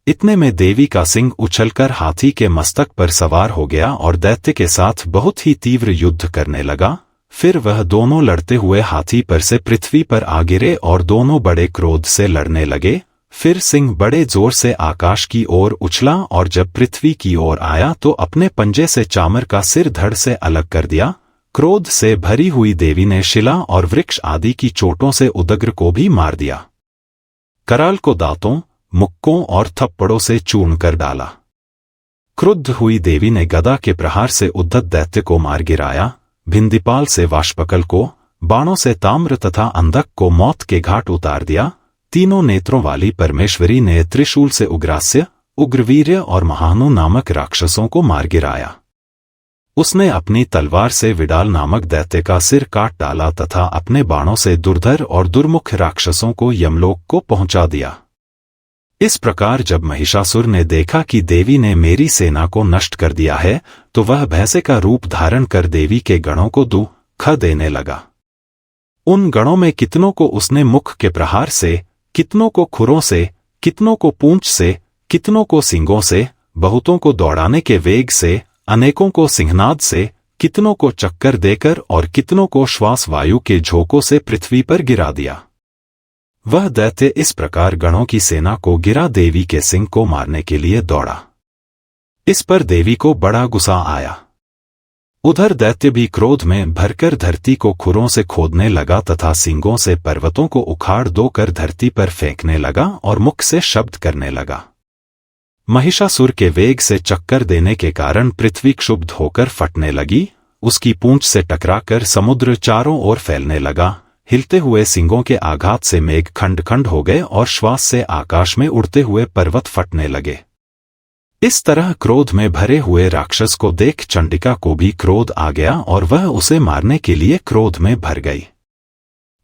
इतने में देवी का सिंह उछलकर हाथी के मस्तक पर सवार हो गया और दैत्य के साथ बहुत ही तीव्र युद्ध करने लगा। फिर वह दोनों लड़ते हुए हाथी पर से पृथ्वी पर आ गिरे और दोनों बड़े क्रोध से लड़ने लगे। फिर सिंह बड़े जोर से आकाश की ओर उछला और जब पृथ्वी की ओर आया तो अपने पंजे से चामर का सिर धड़ से अलग कर दिया। क्रोध से भरी हुई देवी ने शिला और वृक्ष आदि की चोटों से उदग्र को भी मार दिया। कराल को दांतों, मुक्कों और थप्पड़ों से चूर्ण कर डाला। क्रुद्ध हुई देवी ने गदा के प्रहार से उद्धत दैत्य को मार गिराया। भिंदीपाल से वाष्पकल को, बाणों से ताम्र तथा अंधक को मौत के घाट उतार दिया। तीनों नेत्रों वाली परमेश्वरी ने त्रिशूल से उग्रास्य, उग्रवीर्य और महानु नामक राक्षसों को मार गिराया। उसने अपनी तलवार से विडाल नामक दैत्य का सिर काट डाला तथा अपने बाणों से दुर्धर और दुर्मुख राक्षसों को यमलोक को पहुंचा दिया। इस प्रकार जब महिषासुर ने देखा कि देवी ने मेरी सेना को नष्ट कर दिया है, तो वह भैंसे का रूप धारण कर देवी के गणों को दुख देने लगा। उन गणों में कितनों को उसने मुख के प्रहार से, कितनों को खुरों से, कितनों को पूंछ से, कितनों को सींगों से, बहुतों को दौड़ाने के वेग से, अनेकों को सिंहनाद से, कितनों को चक्कर देकर और कितनों को श्वास वायु के झोंकों से पृथ्वी पर गिरा दिया। वह दैत्य इस प्रकार गणों की सेना को गिरा देवी के सिंह को मारने के लिए दौड़ा। इस पर देवी को बड़ा गुस्सा आया। उधर दैत्य भी क्रोध में भरकर धरती को खुरों से खोदने लगा तथा सींगों से पर्वतों को उखाड़ दोकर धरती पर फेंकने लगा और मुख से शब्द करने लगा। महिषासुर के वेग से चक्कर देने के कारण पृथ्वी क्षुब्ध होकर फटने लगी। उसकी पूंछ से टकराकर समुद्र चारों ओर फैलने लगा। हिलते हुए सींगों के आघात से मेघ खंड खंड हो गए और श्वास से आकाश में उड़ते हुए पर्वत फटने लगे। इस तरह क्रोध में भरे हुए राक्षस को देख चंडिका को भी क्रोध आ गया और वह उसे मारने के लिए क्रोध में भर गई।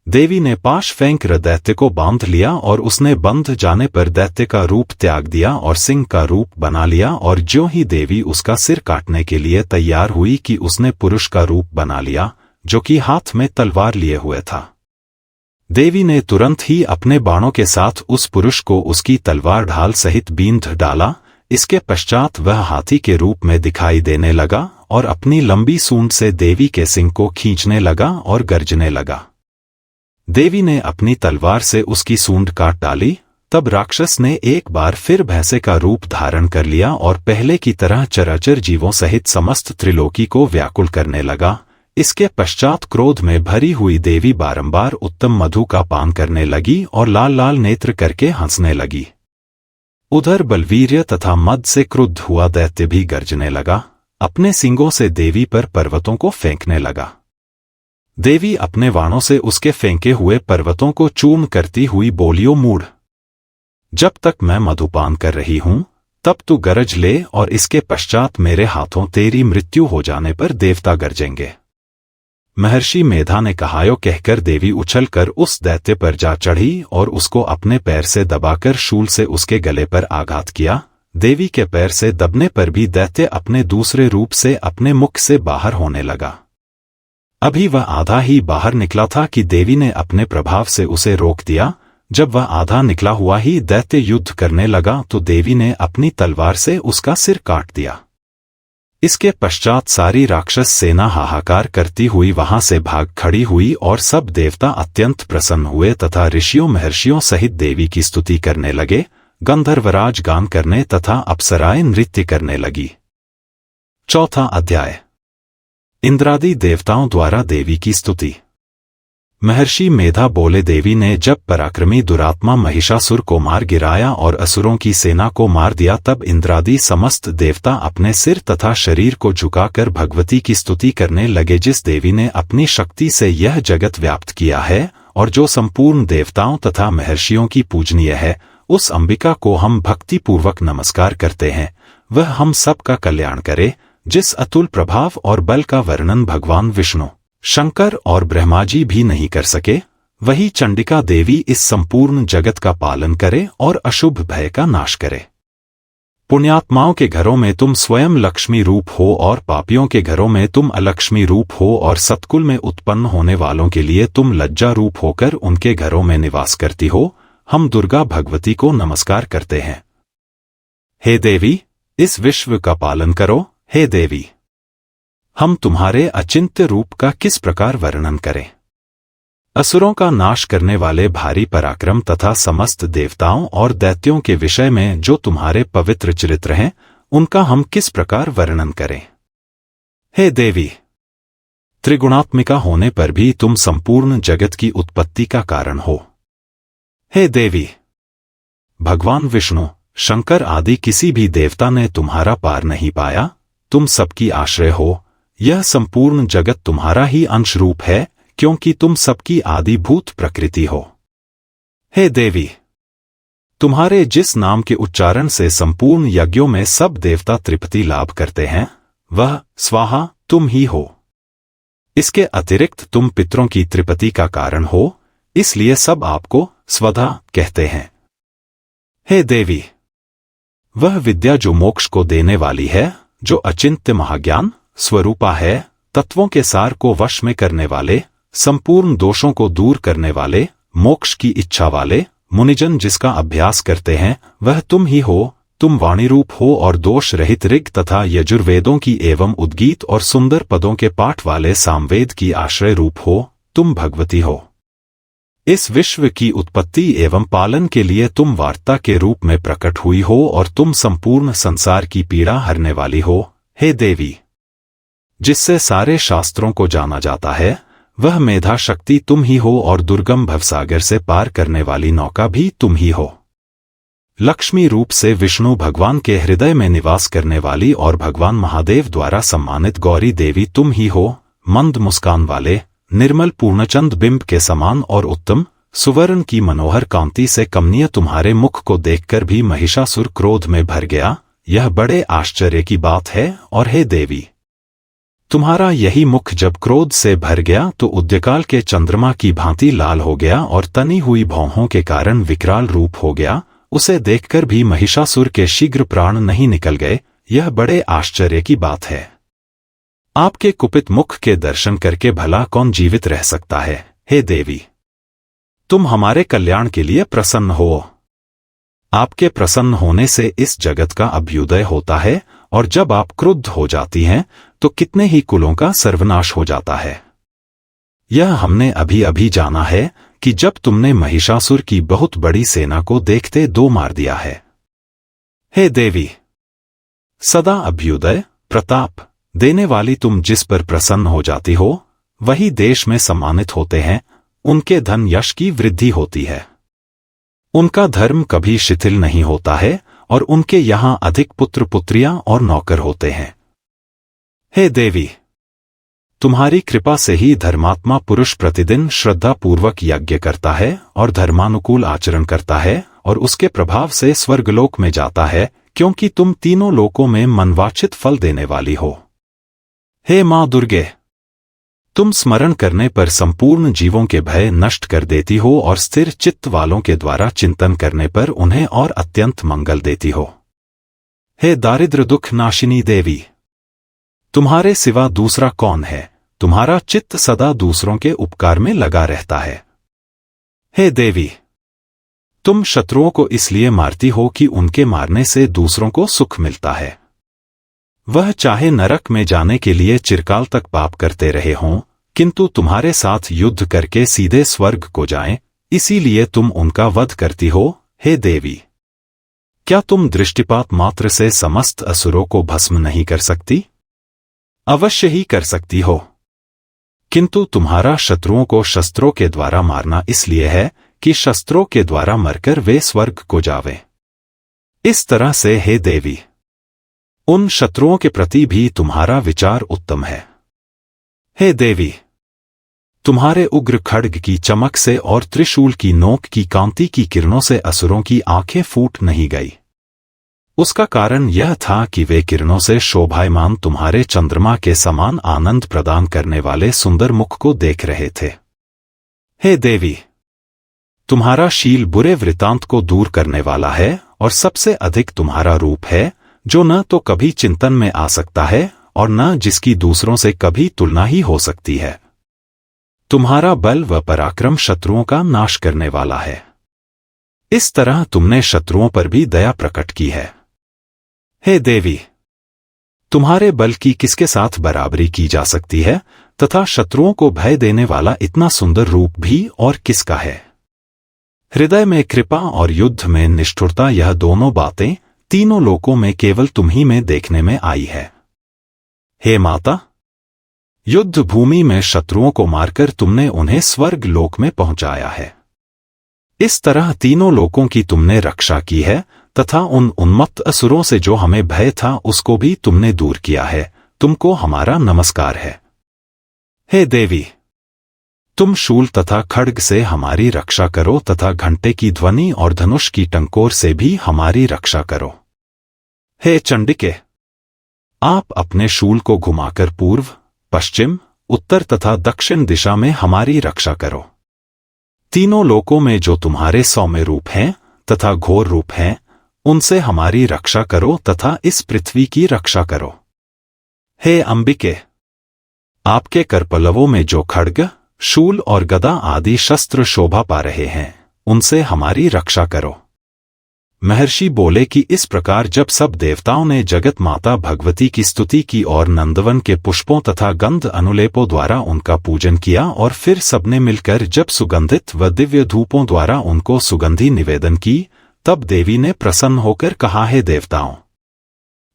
देवी ने पाश फेंक दैत्य को बांध लिया और उसने बंध जाने पर दैत्य का रूप त्याग दिया और सिंह का रूप बना लिया। और ज्यों ही देवी उसका सिर काटने के लिए तैयार हुई कि उसने पुरुष का रूप बना लिया, जो कि हाथ में तलवार लिए हुए था। देवी ने तुरंत ही अपने बाणों के साथ उस पुरुष को उसकी तलवार ढाल सहित बींध डाला। इसके पश्चात वह हाथी के रूप में दिखाई देने लगा और अपनी लंबी सूंड से देवी के सिंह को खींचने लगा और गर्जने लगा। देवी ने अपनी तलवार से उसकी सूंड काट डाली। तब राक्षस ने एक बार फिर भैंसे का रूप धारण कर लिया और पहले की तरह चराचर जीवों सहित समस्त त्रिलोकी को व्याकुल करने लगा। इसके पश्चात क्रोध में भरी हुई देवी बारंबार उत्तम मधु का पान करने लगी और लाल लाल नेत्र करके हंसने लगी। उधर बलवीर्य तथा मद से क्रुद्ध हुआ दैत्य भी गर्जने लगा। अपने सींगों से देवी पर पर्वतों को फेंकने लगा। देवी अपने वाणों से उसके फेंके हुए पर्वतों को चूर्ण करती हुई बोलियो, मूढ़, जब तक मैं मधुपान कर रही हूं तब तू गरज ले और इसके पश्चात मेरे हाथों तेरी मृत्यु हो जाने पर देवता गरजेंगे। महर्षि मेधा ने कहा, यो कहकर देवी उछलकर उस दैत्य पर जा चढ़ी और उसको अपने पैर से दबाकर शूल से उसके गले पर आघात किया। देवी के पैर से दबने पर भी दैत्य अपने दूसरे रूप से अपने मुख से बाहर होने लगा। अभी वह आधा ही बाहर निकला था कि देवी ने अपने प्रभाव से उसे रोक दिया। जब वह आधा निकला हुआ ही दैत्य युद्ध करने लगा तो देवी ने अपनी तलवार से उसका सिर काट दिया। इसके पश्चात सारी राक्षस सेना हाहाकार करती हुई वहां से भाग खड़ी हुई और सब देवता अत्यंत प्रसन्न हुए तथा ऋषियों महर्षियों सहित देवी की स्तुति करने लगे। गंधर्वराज गान करने तथा अप्सराएं नृत्य करने लगी। चौथा अध्याय। इंद्रादि देवताओं द्वारा देवी की स्तुति। महर्षि मेधा बोले, देवी ने जब पराक्रमी दुरात्मा महिषासुर को मार गिराया और असुरों की सेना को मार दिया, तब इंद्रादि समस्त देवता अपने सिर तथा शरीर को झुकाकर भगवती की स्तुति करने लगे, जिस देवी ने अपनी शक्ति से यह जगत व्याप्त किया है और जो संपूर्ण देवताओं तथा महर्षियों की पूजनीय है। उस अंबिका को हम भक्तिपूर्वक नमस्कार करते हैं। वह हम सब का कल्याण करे। जिस अतुल प्रभाव और बल का वर्णन भगवान विष्णु, शंकर और ब्रह्मा जी भी नहीं कर सके, वही चंडिका देवी इस संपूर्ण जगत का पालन करे और अशुभ भय का नाश करे। पुण्यात्माओं के घरों में तुम स्वयं लक्ष्मी रूप हो और पापियों के घरों में तुम अलक्ष्मी रूप हो और सत्कुल में उत्पन्न होने वालों के लिए तुम लज्जा रूप होकर उनके घरों में निवास करती हो। हम दुर्गा भगवती को नमस्कार करते हैं। हे देवी, इस विश्व का पालन करो। हे देवी, हम तुम्हारे अचिंत्य रूप का किस प्रकार वर्णन करें। असुरों का नाश करने वाले भारी पराक्रम तथा समस्त देवताओं और दैत्यों के विषय में जो तुम्हारे पवित्र चरित्र हैं, उनका हम किस प्रकार वर्णन करें। हे देवी, त्रिगुणात्मिका होने पर भी तुम संपूर्ण जगत की उत्पत्ति का कारण हो। हे देवी, भगवान विष्णु, शंकर आदि किसी भी देवता ने तुम्हारा पार नहीं पाया। तुम सबकी आश्रय हो। यह संपूर्ण जगत तुम्हारा ही अंश रूप है, क्योंकि तुम सबकी आदिभूत प्रकृति हो। हे देवी, तुम्हारे जिस नाम के उच्चारण से संपूर्ण यज्ञों में सब देवता तृप्ति लाभ करते हैं, वह स्वाहा तुम ही हो। इसके अतिरिक्त तुम पितरों की तृप्ति का कारण हो, इसलिए सब आपको स्वधा कहते हैं। हे देवी, वह विद्या जो मोक्ष को देने वाली है, जो अचिंत्य महाज्ञान स्वरूपा है, तत्वों के सार को वश में करने वाले, संपूर्ण दोषों को दूर करने वाले, मोक्ष की इच्छा वाले मुनिजन जिसका अभ्यास करते हैं, वह तुम ही हो। तुम वाणी रूप हो और दोष रहित ऋग तथा यजुर्वेदों की एवं उद्गीत और सुंदर पदों के पाठ वाले सामवेद की आश्रय रूप हो। तुम भगवती हो। इस विश्व की उत्पत्ति एवं पालन के लिए तुम वार्ता के रूप में प्रकट हुई हो और तुम संपूर्ण संसार की पीड़ा हरने वाली हो। हे देवी, जिससे सारे शास्त्रों को जाना जाता है, वह मेधा शक्ति तुम ही हो और दुर्गम भवसागर से पार करने वाली नौका भी तुम ही हो। लक्ष्मी रूप से विष्णु भगवान के हृदय में निवास करने वाली और भगवान महादेव द्वारा सम्मानित गौरी देवी तुम ही हो। मंद मुस्कान वाले, निर्मल पूर्णचंद बिंब के समान और उत्तम सुवर्ण की मनोहर कांति से कमनीय तुम्हारे मुख को देखकर भी महिषासुर क्रोध में भर गया। यह बड़े आश्चर्य की बात है। और हे देवी, तुम्हारा यही मुख जब क्रोध से भर गया तो उद्यकाल के चंद्रमा की भांति लाल हो गया और तनी हुई भौहों के कारण विकराल रूप हो गया। उसे देखकर भी महिषासुर के शीघ्र प्राण नहीं निकल गए। यह बड़े आश्चर्य की बात है। आपके कुपित मुख के दर्शन करके भला कौन जीवित रह सकता है। हे देवी, तुम हमारे कल्याण के लिए प्रसन्न हो। आपके प्रसन्न होने से इस जगत का अभ्युदय होता है, और जब आप क्रुद्ध हो जाती हैं तो कितने ही कुलों का सर्वनाश हो जाता है। यह हमने अभी अभी जाना है कि जब तुमने महिषासुर की बहुत बड़ी सेना को देखते दो मार दिया है। हे देवी, सदा अभ्युदय प्रताप देने वाली तुम जिस पर प्रसन्न हो जाती हो, वही देश में सम्मानित होते हैं। उनके धन यश की वृद्धि होती है। उनका धर्म कभी शिथिल नहीं होता है और उनके यहाँ अधिक पुत्र पुत्रियां और नौकर होते हैं। हे देवी, तुम्हारी कृपा से ही धर्मात्मा पुरुष प्रतिदिन श्रद्धापूर्वक यज्ञ करता है और धर्मानुकूल आचरण करता है और उसके प्रभाव से स्वर्गलोक में जाता है, क्योंकि तुम तीनों लोकों में मनवांछित फल देने वाली हो। हे मां दुर्गे, तुम स्मरण करने पर संपूर्ण जीवों के भय नष्ट कर देती हो और स्थिर चित्त वालों के द्वारा चिंतन करने पर उन्हें और अत्यंत मंगल देती हो। हे दारिद्र्य दुख नाशिनी देवी, तुम्हारे सिवा दूसरा कौन है। तुम्हारा चित्त सदा दूसरों के उपकार में लगा रहता है। हे देवी, तुम शत्रुओं को इसलिए मारती हो कि उनके मारने से दूसरों को सुख मिलता है। वह चाहे नरक में जाने के लिए चिरकाल तक पाप करते रहे हों, किंतु तुम्हारे साथ युद्ध करके सीधे स्वर्ग को जाएं, इसीलिए तुम उनका वध करती हो। हे देवी, क्या तुम दृष्टिपात मात्र से समस्त असुरों को भस्म नहीं कर सकती? अवश्य ही कर सकती हो, किंतु तुम्हारा शत्रुओं को शस्त्रों के द्वारा मारना इसलिए है कि शस्त्रों के द्वारा मरकर वे स्वर्ग को जावें। इस तरह से हे देवी, उन शत्रुओं के प्रति भी तुम्हारा विचार उत्तम है। हे देवी, तुम्हारे उग्र खड्ग की चमक से और त्रिशूल की नोक की कांति की किरणों से असुरों की आंखें फूट नहीं गई। उसका कारण यह था कि वे किरणों से शोभायमान तुम्हारे चंद्रमा के समान आनंद प्रदान करने वाले सुंदर मुख को देख रहे थे। हे देवी, तुम्हारा शील बुरे वृतांत को दूर करने वाला है और सबसे अधिक तुम्हारा रूप है, जो न तो कभी चिंतन में आ सकता है और न जिसकी दूसरों से कभी तुलना ही हो सकती है। तुम्हारा बल व पराक्रम शत्रुओं का नाश करने वाला है। इस तरह तुमने शत्रुओं पर भी दया प्रकट की है। हे देवी, तुम्हारे बल की किसके साथ बराबरी की जा सकती है, तथा शत्रुओं को भय देने वाला इतना सुंदर रूप भी और किसका है। हृदय में कृपा और युद्ध में निष्ठुरता, यह दोनों बातें तीनों लोकों में केवल तुम ही में देखने में आई है। हे माता, युद्ध भूमि में शत्रुओं को मारकर तुमने उन्हें स्वर्ग लोक में पहुंचाया है। इस तरह तीनों लोकों की तुमने रक्षा की है तथा उन उन्मत्त असुरों से जो हमें भय था उसको भी तुमने दूर किया है। तुमको हमारा नमस्कार है। हे देवी, तुम शूल तथा खड्ग से हमारी रक्षा करो तथा घंटे की ध्वनि और धनुष की टंकोर से भी हमारी रक्षा करो। हे चंडिके, आप अपने शूल को घुमाकर पूर्व, पश्चिम, उत्तर तथा दक्षिण दिशा में हमारी रक्षा करो। तीनों लोकों में जो तुम्हारे सौम्य रूप हैं तथा घोर रूप हैं, उनसे हमारी रक्षा करो तथा इस पृथ्वी की रक्षा करो। हे अंबिके, आपके करपलवों में जो खड्ग, शूल और गदा आदि शस्त्र शोभा पा रहे हैं, उनसे हमारी रक्षा करो। महर्षि बोले कि इस प्रकार जब सब देवताओं ने जगत माता भगवती की स्तुति की और नंदवन के पुष्पों तथा गंध अनुलेपों द्वारा उनका पूजन किया और फिर सबने मिलकर जब सुगंधित व दिव्य धूपों द्वारा उनको सुगंधी निवेदन की, तब देवी ने प्रसन्न होकर कहा, हे देवताओं,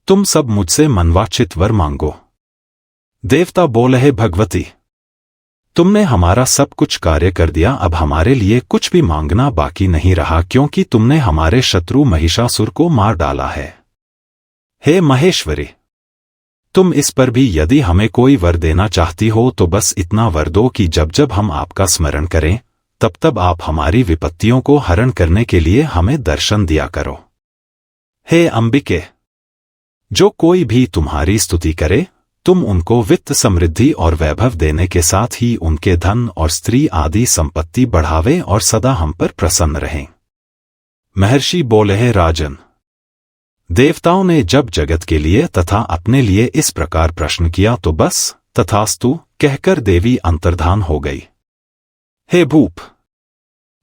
तुम सब मुझसे मनवांछित वर मांगो। देवता बोले, हे भगवती, तुमने हमारा सब कुछ कार्य कर दिया, अब हमारे लिए कुछ भी मांगना बाकी नहीं रहा, क्योंकि तुमने हमारे शत्रु महिषासुर को मार डाला है। हे महेश्वरी, तुम इस पर भी यदि हमें कोई वर देना चाहती हो तो बस इतना वर दो कि जब जब हम आपका स्मरण करें, तब तब आप हमारी विपत्तियों को हरण करने के लिए हमें दर्शन दिया करो। हे अंबिके, जो कोई भी तुम्हारी स्तुति करे, तुम उनको वित्त समृद्धि और वैभव देने के साथ ही उनके धन और स्त्री आदि संपत्ति बढ़ावे और सदा हम पर प्रसन्न रहें। महर्षि बोले, हे राजन, देवताओं ने जब जगत के लिए तथा अपने लिए इस प्रकार प्रश्न किया तो बस तथास्तु कहकर देवी अंतर्धान हो गई। हे भूप,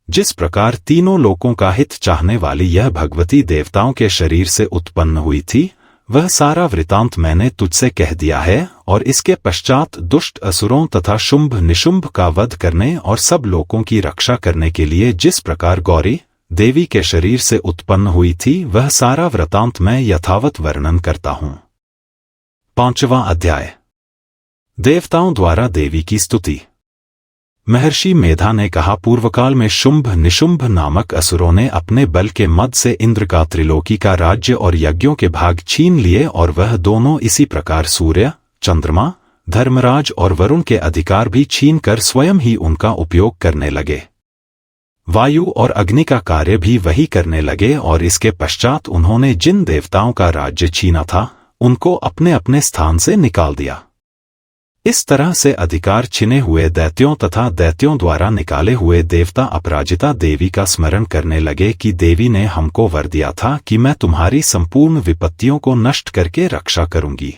जिस प्रकार तीनों लोकों का हित चाहने वाली यह भगवती देवताओं के शरीर से उत्पन्न हुई थी, वह सारा वृतांत मैंने तुझसे कह दिया है, और इसके पश्चात दुष्ट असुरों तथा शुंभ निशुंभ का वध करने और सब लोकों की रक्षा करने के लिए जिस प्रकार गौरी देवी के शरीर से उत्पन्न हुई थी, वह सारा वृतांत मैं यथावत वर्णन करता हूं। 5वां अध्याय। देवताओं द्वारा देवी की स्तुति। महर्षि मेधा ने कहा, पूर्वकाल में शुंभ निशुंभ नामक असुरों ने अपने बल के मद से इंद्र का त्रिलोकी का राज्य और यज्ञों के भाग छीन लिए, और वह दोनों इसी प्रकार सूर्य, चंद्रमा, धर्मराज और वरुण के अधिकार भी छीन कर स्वयं ही उनका उपयोग करने लगे। वायु और अग्नि का कार्य भी वही करने लगे, और इसके पश्चात उन्होंने जिन देवताओं का राज्य छीना था, उनको अपने अपने स्थान से निकाल दिया। इस तरह से अधिकार छिने हुए दैत्यों तथा दैत्यों द्वारा निकाले हुए देवता अपराजिता देवी का स्मरण करने लगे कि देवी ने हमको वर दिया था कि मैं तुम्हारी संपूर्ण विपत्तियों को नष्ट करके रक्षा करूंगी।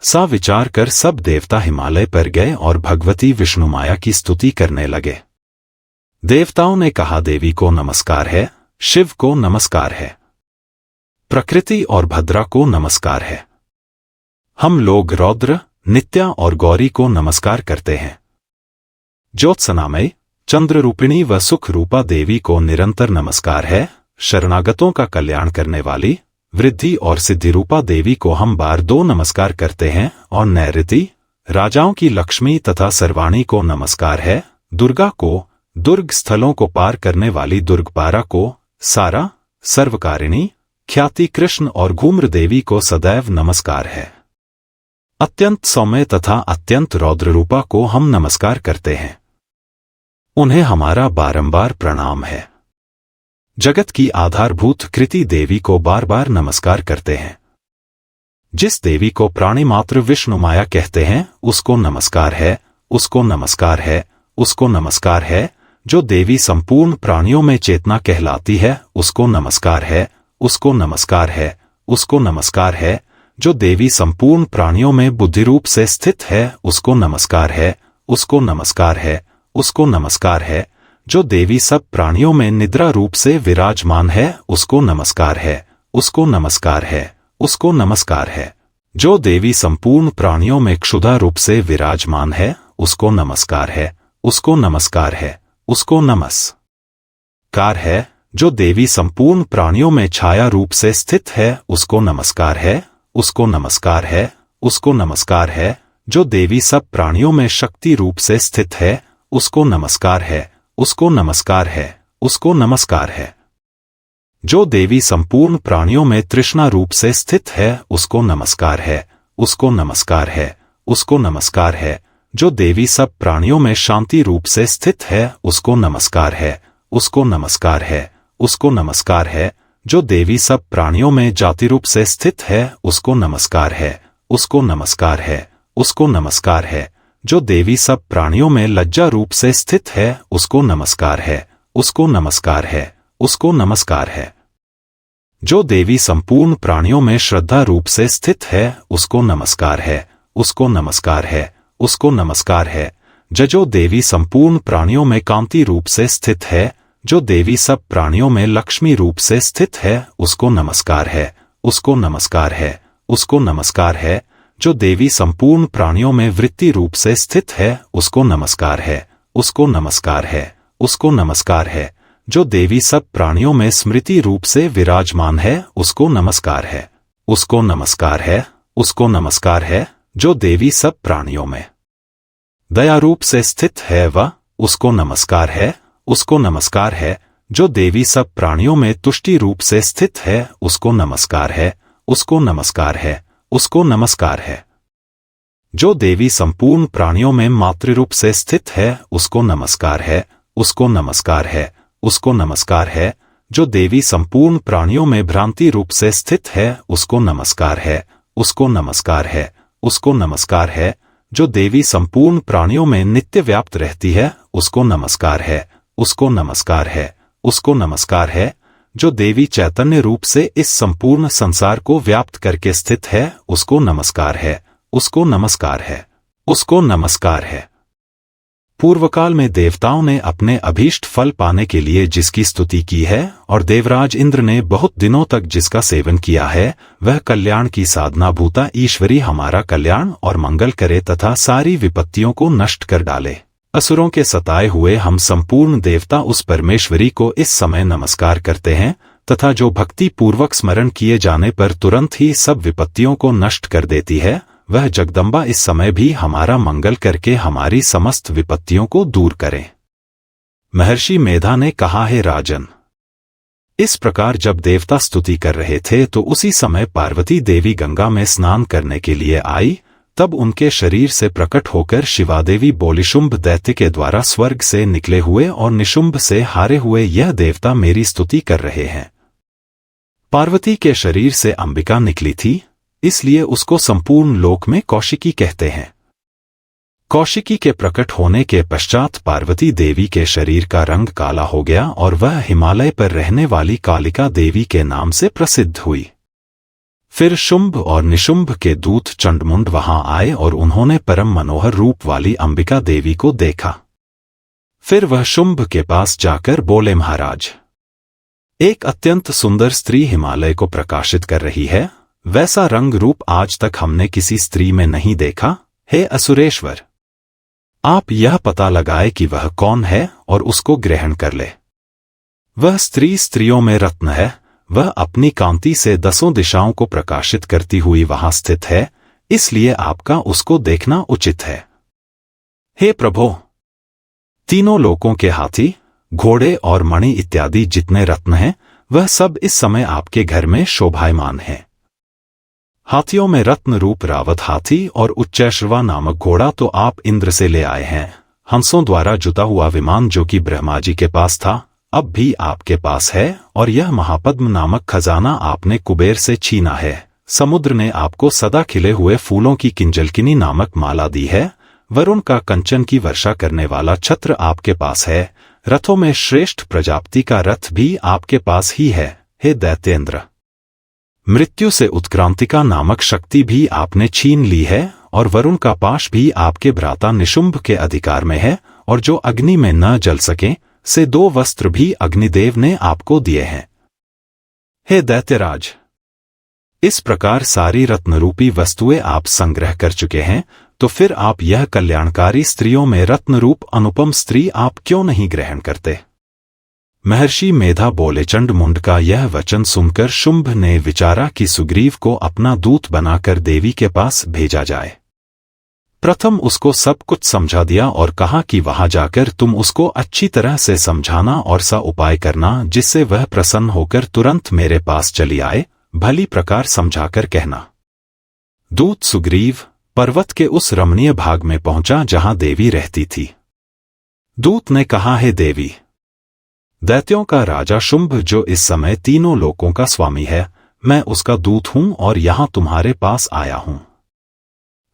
सा विचार कर सब देवता हिमालय पर गए और भगवती विष्णुमाया की स्तुति करने लगे। देवताओं ने कहा, देवी को नमस्कार है, शिव को नमस्कार है, प्रकृति और भद्रा को नमस्कार है। हम लोग रौद्र, नित्या और गौरी को नमस्कार करते हैं। ज्योत्सनामय, चंद्र रूपिणी व सुख रूपा देवी को निरंतर नमस्कार है। शरणागतों का कल्याण करने वाली वृद्धि और सिद्धि रूपा देवी को हम बार 2 नमस्कार करते हैं। और नैऋति, राजाओं की लक्ष्मी तथा सर्वाणी को नमस्कार है। दुर्गा को, दुर्ग स्थलों को पार करने वाली दुर्गपारा को, सारा, सर्वकारिणी, ख्याति कृष्ण और घूम्र देवी को सदैव नमस्कार है। अत्यंत सौम्य तथा अत्यंत रौद्र रूपा को हम नमस्कार करते हैं, उन्हें हमारा बारंबार प्रणाम है। जगत की आधारभूत कृति देवी को बार बार नमस्कार करते हैं। जिस देवी को प्राणी मात्र विष्णु माया कहते हैं, उसको नमस्कार है, उसको नमस्कार है, उसको नमस्कार है। जो देवी संपूर्ण प्राणियों में चेतना कहलाती है, उसको नमस्कार है, उसको नमस्कार है, उसको नमस्कार है। जो देवी संपूर्ण प्राणियों में बुद्धि रूप से स्थित है, उसको नमस्कार है, उसको नमस्कार है, उसको नमस्कार है। जो देवी सब प्राणियों में निद्रा रूप से विराजमान है, उसको नमस्कार है, उसको नमस्कार है, उसको नमस्कार है। जो देवी संपूर्ण प्राणियों में क्षुधा रूप से विराजमान है, उसको नमस्कार है, उसको नमस्कार है, उसको नमस्कार है। जो देवी संपूर्ण प्राणियों में छाया रूप से स्थित है, उसको नमस्कार है, उसको नमस्कार है, उसको नमस्कार है। जो देवी सब प्राणियों में शक्ति रूप से स्थित है, उसको नमस्कार है, उसको नमस्कार है, उसको नमस्कार है। जो देवी संपूर्ण प्राणियों में तृष्णा रूप से स्थित है, उसको नमस्कार है, उसको नमस्कार है, उसको नमस्कार है। जो देवी सब प्राणियों में शांति रूप से स्थित है, उसको नमस्कार है, उसको नमस्कार है, उसको नमस्कार है। जो देवी सब प्राणियों में जाति रूप से स्थित है, उसको नमस्कार है, उसको नमस्कार है, उसको नमस्कार है। जो देवी सब प्राणियों में लज्जा रूप से स्थित है, उसको नमस्कार है, उसको नमस्कार है, उसको नमस्कार है। जो देवी संपूर्ण प्राणियों में श्रद्धा रूप से स्थित है, उसको नमस्कार है, उसको नमस्कार है, उसको नमस्कार है। जो देवी संपूर्ण प्राणियों में कांति रूप से स्थित है, जो देवी सब प्राणियों में लक्ष्मी रूप से स्थित है, उसको नमस्कार है, उसको नमस्कार है, उसको नमस्कार है। जो देवी संपूर्ण प्राणियों में वृत्ति रूप से स्थित है, उसको नमस्कार है, उसको नमस्कार है, उसको नमस्कार है। जो देवी सब प्राणियों में स्मृति रूप से विराजमान है, उसको नमस्कार है, उसको नमस्कार है, उसको नमस्कार है। जो देवी सब प्राणियों में दया रूप से स्थित है, वह उसको नमस्कार है, उसको नमस्कार है। जो देवी सब प्राणियों में तुष्टि रूप से स्थित है, उसको नमस्कार है, उसको नमस्कार है, उसको नमस्कार है। जो देवी संपूर्ण प्राणियों में मातृरूप से स्थित है, उसको नमस्कार है, उसको नमस्कार है, उसको नमस्कार है। जो देवी संपूर्ण प्राणियों में भ्रांति रूप से स्थित है, उसको नमस्कार है, उसको नमस्कार है, उसको नमस्कार है। जो देवी संपूर्ण प्राणियों में नित्य व्याप्त रहती है, उसको नमस्कार है, उसको नमस्कार है, उसको नमस्कार है। जो देवी चैतन्य रूप से इस संपूर्ण संसार को व्याप्त करके स्थित है, उसको नमस्कार है, उसको नमस्कार है, उसको नमस्कार है। पूर्वकाल में देवताओं ने अपने अभीष्ट फल पाने के लिए जिसकी स्तुति की है और देवराज इंद्र ने बहुत दिनों तक जिसका सेवन किया है, वह कल्याण की साधना भूता ईश्वरी हमारा कल्याण और मंगल करे तथा सारी विपत्तियों को नष्ट कर डाले। असुरों के सताए हुए हम संपूर्ण देवता उस परमेश्वरी को इस समय नमस्कार करते हैं तथा जो भक्ति पूर्वक स्मरण किए जाने पर तुरंत ही सब विपत्तियों को नष्ट कर देती है, वह जगदम्बा इस समय भी हमारा मंगल करके हमारी समस्त विपत्तियों को दूर करें। महर्षि मेधा ने कहा, है राजन, इस प्रकार जब देवता स्तुति कर रहे थे तो उसी समय पार्वती देवी गंगा में स्नान करने के लिए आई। तब उनके शरीर से प्रकट होकर शिवादेवी बोली, शुंभ दैत्य के द्वारा स्वर्ग से निकले हुए और निशुंभ से हारे हुए यह देवता मेरी स्तुति कर रहे हैं। पार्वती के शरीर से अंबिका निकली थी, इसलिए उसको संपूर्ण लोक में कौशिकी कहते हैं। कौशिकी के प्रकट होने के पश्चात पार्वती देवी के शरीर का रंग काला हो गया और वह हिमालय पर रहने वाली कालिका देवी के नाम से प्रसिद्ध हुई। फिर शुंभ और निशुंभ के दूत चंडमुंड वहां आए और उन्होंने परम मनोहर रूप वाली अंबिका देवी को देखा। फिर वह शुंभ के पास जाकर बोले, महाराज, एक अत्यंत सुंदर स्त्री हिमालय को प्रकाशित कर रही है, वैसा रंग रूप आज तक हमने किसी स्त्री में नहीं देखा। हे असुरेश्वर, आप यह पता लगाए कि वह कौन है और उसको ग्रहण कर ले। वह स्त्री स्त्रियों में रत्न है, वह अपनी कांति से 10 दिशाओं को प्रकाशित करती हुई वहां स्थित है, इसलिए आपका उसको देखना उचित है। हे प्रभो, तीनों लोकों के हाथी, घोड़े और मणि इत्यादि जितने रत्न हैं, वह सब इस समय आपके घर में शोभायमान हैं। हाथियों में रत्न रूप रावत हाथी और उच्चैश्रवा नामक घोड़ा तो आप इंद्र से ले आए हैं। हंसों द्वारा जुता हुआ विमान जो कि ब्रह्मा जी के पास था, अब भी आपके पास है, और यह महापद्म नामक खजाना आपने कुबेर से छीना है। समुद्र ने आपको सदा खिले हुए फूलों की किंजलकिनी नामक माला दी है। वरुण का कंचन की वर्षा करने वाला छत्र आपके पास है। रथों में श्रेष्ठ प्रजापति का रथ भी आपके पास ही है। हे दैत्येंद्र, मृत्यु से उत्क्रांतिका नामक शक्ति भी आपने छीन ली है, और वरुण का पाश भी आपके भ्राता निशुंभ के अधिकार में है, और जो अग्नि में न जल सके से 2 वस्त्र भी अग्निदेव ने आपको दिए हैं। हे दैत्यराज, इस प्रकार सारी रत्नरूपी वस्तुएं आप संग्रह कर चुके हैं, तो फिर आप यह कल्याणकारी स्त्रियों में रत्नरूप अनुपम स्त्री आप क्यों नहीं ग्रहण करते? महर्षि मेधा बोले, चंडमुंड का यह वचन सुनकर शुंभ ने विचारा कि सुग्रीव को अपना दूत बनाकर देवी के पास भेजा जाए। प्रथम उसको सब कुछ समझा दिया और कहा कि वहां जाकर तुम उसको अच्छी तरह से समझाना और सा उपाय करना जिससे वह प्रसन्न होकर तुरंत मेरे पास चली आए। भली प्रकार समझाकर कहना। दूत सुग्रीव पर्वत के उस रमणीय भाग में पहुंचा जहां देवी रहती थी। दूत ने कहा, हे देवी, दैत्यों का राजा शुंभ जो इस समय तीनों लोकों का स्वामी है, मैं उसका दूत हूं और यहां तुम्हारे पास आया हूं।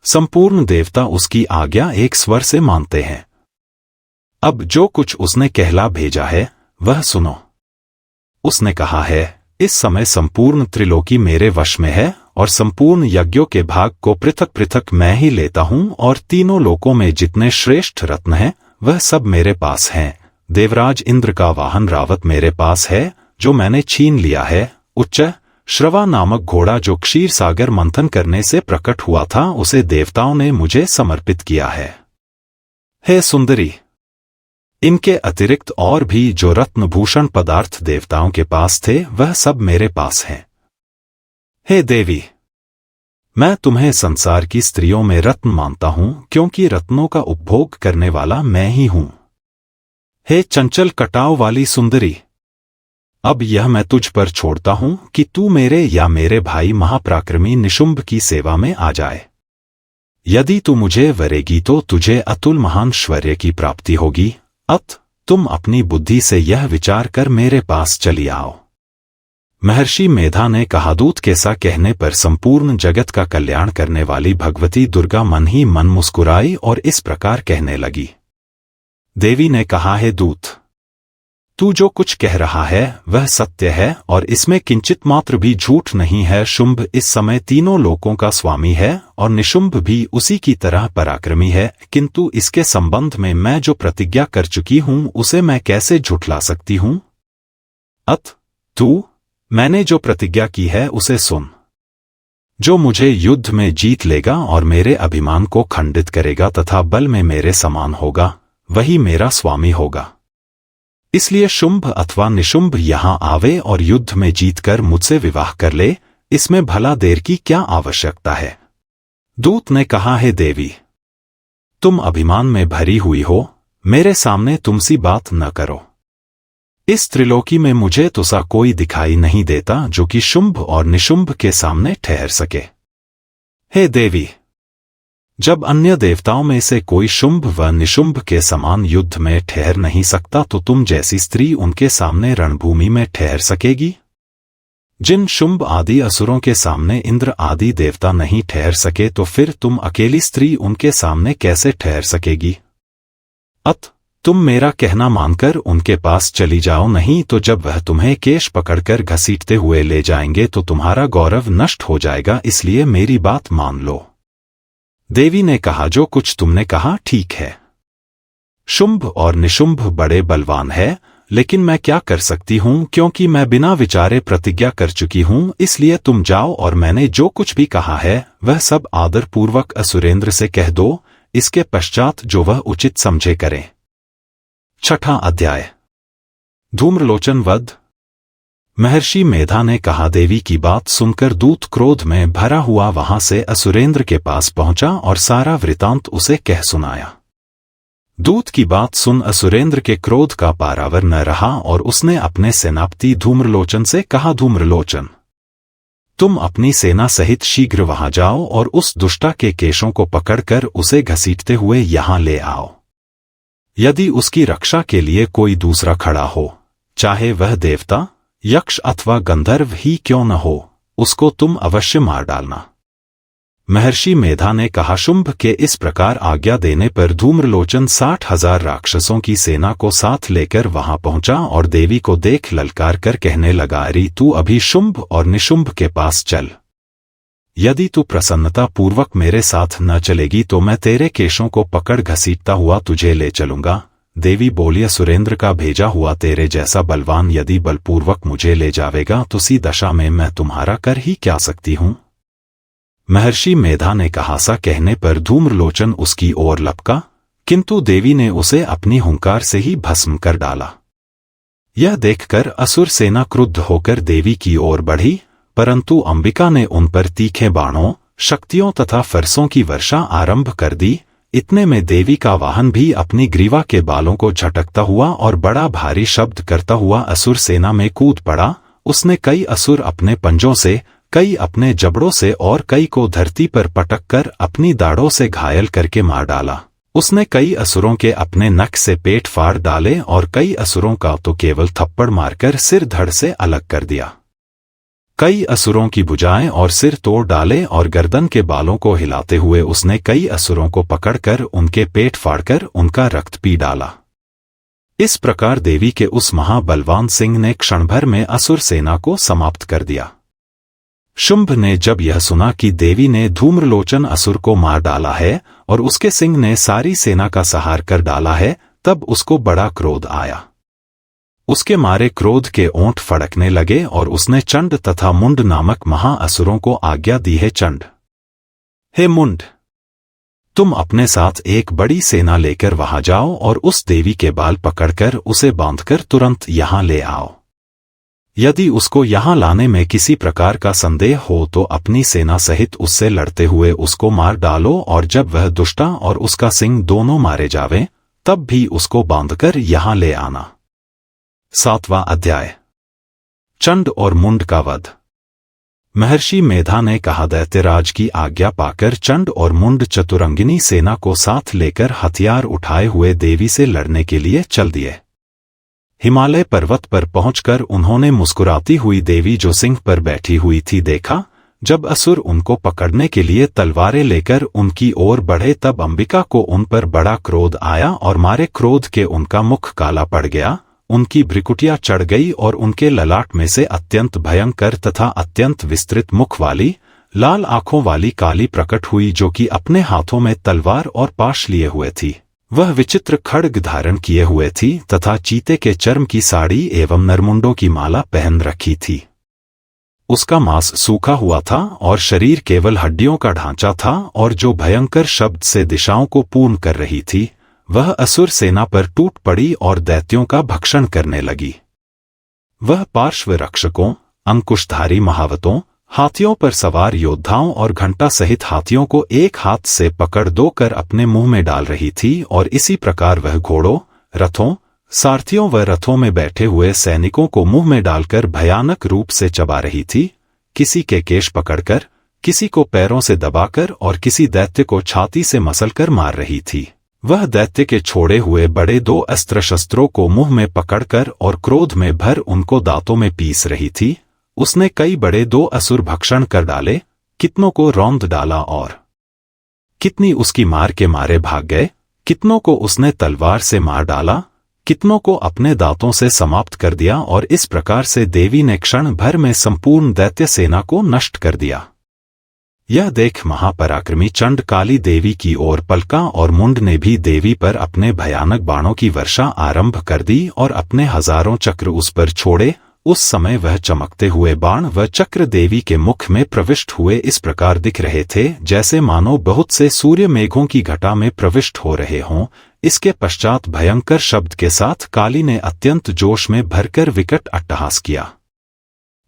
संपूर्ण देवता उसकी आज्ञा एक स्वर से मानते हैं। अब जो कुछ उसने कहला भेजा है वह सुनो। उसने कहा है, इस समय संपूर्ण त्रिलोकी मेरे वश में है और संपूर्ण यज्ञों के भाग को पृथक पृथक मैं ही लेता हूं और तीनों लोकों में जितने श्रेष्ठ रत्न हैं वह सब मेरे पास हैं। देवराज इंद्र का वाहन रावत मेरे पास है जो मैंने छीन लिया है। उच्च श्रवा नामक घोड़ा जो क्षीर सागर मंथन करने से प्रकट हुआ था उसे देवताओं ने मुझे समर्पित किया है। हे सुंदरी, इनके अतिरिक्त और भी जो रत्नभूषण पदार्थ देवताओं के पास थे वह सब मेरे पास हैं। हे देवी, मैं तुम्हें संसार की स्त्रियों में रत्न मानता हूं क्योंकि रत्नों का उपभोग करने वाला मैं ही हूं। हे चंचल कटाव वाली सुंदरी, अब यह मैं तुझ पर छोड़ता हूं कि तू मेरे या मेरे भाई महापराक्रमी निशुंभ की सेवा में आ जाए। यदि तू मुझे वरेगी तो तुझे अतुल महान शौर्य की प्राप्ति होगी। अत तुम अपनी बुद्धि से यह विचार कर मेरे पास चली आओ। महर्षि मेधा ने कहा, दूत के सा कहने पर संपूर्ण जगत का कल्याण करने वाली भगवती दुर्गा मन ही मन मुस्कुराई और इस प्रकार कहने लगी। देवी ने कहा, हे दूत, तू जो कुछ कह रहा है वह सत्य है और इसमें किंचित मात्र भी झूठ नहीं है। शुंभ इस समय तीनों लोकों का स्वामी है और निशुंभ भी उसी की तरह पराक्रमी है, किंतु इसके संबंध में मैं जो प्रतिज्ञा कर चुकी हूं उसे मैं कैसे झुठला सकती हूं? अत तू मैंने जो प्रतिज्ञा की है उसे सुन। जो मुझे युद्ध में जीत लेगा और मेरे अभिमान को खंडित करेगा तथा बल में मेरे समान होगा वही मेरा स्वामी होगा। इसलिए शुंभ अथवा निशुंभ यहां आवे और युद्ध में जीतकर मुझसे विवाह कर ले, इसमें भला देर की क्या आवश्यकता है? दूत ने कहा, हे देवी, तुम अभिमान में भरी हुई हो, मेरे सामने तुमसी बात न करो। इस त्रिलोकी में मुझे तो सा कोई दिखाई नहीं देता जो कि शुंभ और निशुंभ के सामने ठहर सके। हे देवी, जब अन्य देवताओं में से कोई शुंभ व निशुंभ के समान युद्ध में ठहर नहीं सकता तो तुम जैसी स्त्री उनके सामने रणभूमि में ठहर सकेगी? जिन शुंभ आदि असुरों के सामने इंद्र आदि देवता नहीं ठहर सके तो फिर तुम अकेली स्त्री उनके सामने कैसे ठहर सकेगी? अत तुम मेरा कहना मानकर उनके पास चली जाओ, नहीं तो जब वह तुम्हें केश पकड़कर घसीटते हुए ले जाएंगे तो तुम्हारा गौरव नष्ट हो जाएगा, इसलिए मेरी बात मान लो। देवी ने कहा, जो कुछ तुमने कहा ठीक है। शुंभ और निशुंभ बड़े बलवान है, लेकिन मैं क्या कर सकती हूं क्योंकि मैं बिना विचारे प्रतिज्ञा कर चुकी हूं। इसलिए तुम जाओ और मैंने जो कुछ भी कहा है वह सब आदर पूर्वक असुरेंद्र से कह दो, इसके पश्चात जो वह उचित समझे करें। छठा अध्याय, धूम्रलोचन वध। महर्षि मेधा ने कहा, देवी की बात सुनकर दूत क्रोध में भरा हुआ वहां से असुरेंद्र के पास पहुंचा और सारा वृतांत उसे कह सुनाया। दूत की बात सुन असुरेंद्र के क्रोध का पारावर न रहा और उसने अपने सेनापति धूम्रलोचन से कहा, धूम्रलोचन, तुम अपनी सेना सहित शीघ्र वहां जाओ और उस दुष्टा के केशों को पकड़कर उसे घसीटते हुए यहां ले आओ। यदि उसकी रक्षा के लिए कोई दूसरा खड़ा हो, चाहे वह देवता, यक्ष अथवा गंधर्व ही क्यों न हो, उसको तुम अवश्य मार डालना। महर्षि मेधा ने कहा, शुंभ के इस प्रकार आज्ञा देने पर धूम्रलोचन 60,000 राक्षसों की सेना को साथ लेकर वहां पहुंचा और देवी को देख ललकार कर कहने लगा, अरे तू अभी शुंभ और निशुंभ के पास चल। यदि तू प्रसन्नता पूर्वक मेरे साथ न चलेगी तो मैं तेरे केशों को पकड़ घसीटता हुआ तुझे ले चलूंगा। देवी बोली, सुरेंद्र का भेजा हुआ तेरे जैसा बलवान यदि बलपूर्वक मुझे ले जावेगा तो सी दशा में मैं तुम्हारा कर ही क्या सकती हूं? महर्षि मेधा ने कहा। सा कहने पर धूम्रलोचन उसकी ओर लपका, किंतु देवी ने उसे अपनी हुंकार से ही भस्म कर डाला। यह देखकर असुर सेना क्रुद्ध होकर देवी की ओर बढ़ी, परंतु अंबिका ने उन पर तीखे बाणों, शक्तियों तथा फरसों की वर्षा आरंभ कर दी। इतने में देवी का वाहन भी अपनी ग्रीवा के बालों को झटकता हुआ और बड़ा भारी शब्द करता हुआ असुर सेना में कूद पड़ा। उसने कई असुर अपने पंजों से, कई अपने जबड़ों से और कई को धरती पर पटक कर अपनी दाढ़ों से घायल करके मार डाला। उसने कई असुरों के अपने नख से पेट फाड़ डाले और कई असुरों का तो केवल थप्पड़ मारकर सिर धड़ से अलग कर दिया। कई असुरों की भुजाएं और सिर तोड़ डाले और गर्दन के बालों को हिलाते हुए उसने कई असुरों को पकड़कर उनके पेट फाड़कर उनका रक्त पी डाला। इस प्रकार देवी के उस महाबलवान सिंह ने क्षण भर में असुर सेना को समाप्त कर दिया। शुंभ ने जब यह सुना कि देवी ने धूम्रलोचन असुर को मार डाला है और उसके सिंह ने सारी सेना का संहार कर डाला है, तब उसको बड़ा क्रोध आया। उसके मारे क्रोध के ओंठ फड़कने लगे और उसने चंड तथा मुंड नामक महाअसुरों को आज्ञा दी है। चंड, हे मुंड, तुम अपने साथ एक बड़ी सेना लेकर वहां जाओ और उस देवी के बाल पकड़कर उसे बांधकर तुरंत यहां ले आओ। यदि उसको यहां लाने में किसी प्रकार का संदेह हो तो अपनी सेना सहित उससे लड़ते हुए उसको मार डालो, और जब वह दुष्टा और उसका सिंह दोनों मारे जावें तब भी उसको बांधकर यहां ले आना। 7वां अध्याय। चंड और मुंड का वध। महर्षि मेधा ने कहा, दैत्यराज की आज्ञा पाकर चंड और मुंड चतुरंगिनी सेना को साथ लेकर हथियार उठाए हुए देवी से लड़ने के लिए चल दिए। हिमालय पर्वत पर पहुंचकर उन्होंने मुस्कुराती हुई देवी जो सिंह पर बैठी हुई थी देखा। जब असुर उनको पकड़ने के लिए तलवारें लेकर उनकी ओर बढ़े तब अंबिका को उन पर बड़ा क्रोध आया और मारे क्रोध के उनका मुख काला पड़ गया, उनकी भ्रिकुटियां चढ़ गई और उनके ललाट में से अत्यंत भयंकर तथा अत्यंत विस्तृत मुख वाली लाल आंखों वाली काली प्रकट हुई, जो कि अपने हाथों में तलवार और पाश लिए हुए थी। वह विचित्र खड्ग धारण किए हुए थी तथा चीते के चर्म की साड़ी एवं नरमुंडों की माला पहन रखी थी। उसका मांस सूखा हुआ था और शरीर केवल हड्डियों का ढांचा था, और जो भयंकर शब्द से दिशाओं को पूर्ण कर रही थी वह असुर सेना पर टूट पड़ी और दैत्यों का भक्षण करने लगी। वह पार्श्व रक्षकों, अंकुशधारी महावतों, हाथियों पर सवार योद्धाओं और घंटा सहित हाथियों को एक हाथ से पकड़ दो कर अपने मुंह में डाल रही थी, और इसी प्रकार वह घोड़ों, रथों, सारथियों व रथों में बैठे हुए सैनिकों को मुंह में डालकर भयानक रूप से चबा रही थी। किसी के केश पकड़कर, किसी को पैरों से दबाकर और किसी दैत्य को छाती से मसलकर मार रही थी। वह दैत्य के छोड़े हुए बड़े 2 अस्त्र शस्त्रों को मुंह में पकड़कर और क्रोध में भर उनको दांतों में पीस रही थी। उसने कई बड़े 2 असुर भक्षण कर डाले, कितनों को रौंद डाला और कितनी उसकी मार के मारे भाग गए। कितनों को उसने तलवार से मार डाला, कितनों को अपने दांतों से समाप्त कर दिया, और इस प्रकार से देवी ने क्षण भर में संपूर्ण दैत्य सेना को नष्ट कर दिया। यह देख महापराक्रमी चंड काली देवी की ओर पलका और मुंड ने भी देवी पर अपने भयानक बाणों की वर्षा आरंभ कर दी और अपने हजारों चक्र उस पर छोड़े। उस समय वह चमकते हुए बाण व चक्र देवी के मुख में प्रविष्ट हुए इस प्रकार दिख रहे थे जैसे मानो बहुत से सूर्य मेघों की घटा में प्रविष्ट हो रहे हों। इसके पश्चात भयंकर शब्द के साथ काली ने अत्यंत जोश में भरकर विकट अट्टहास किया।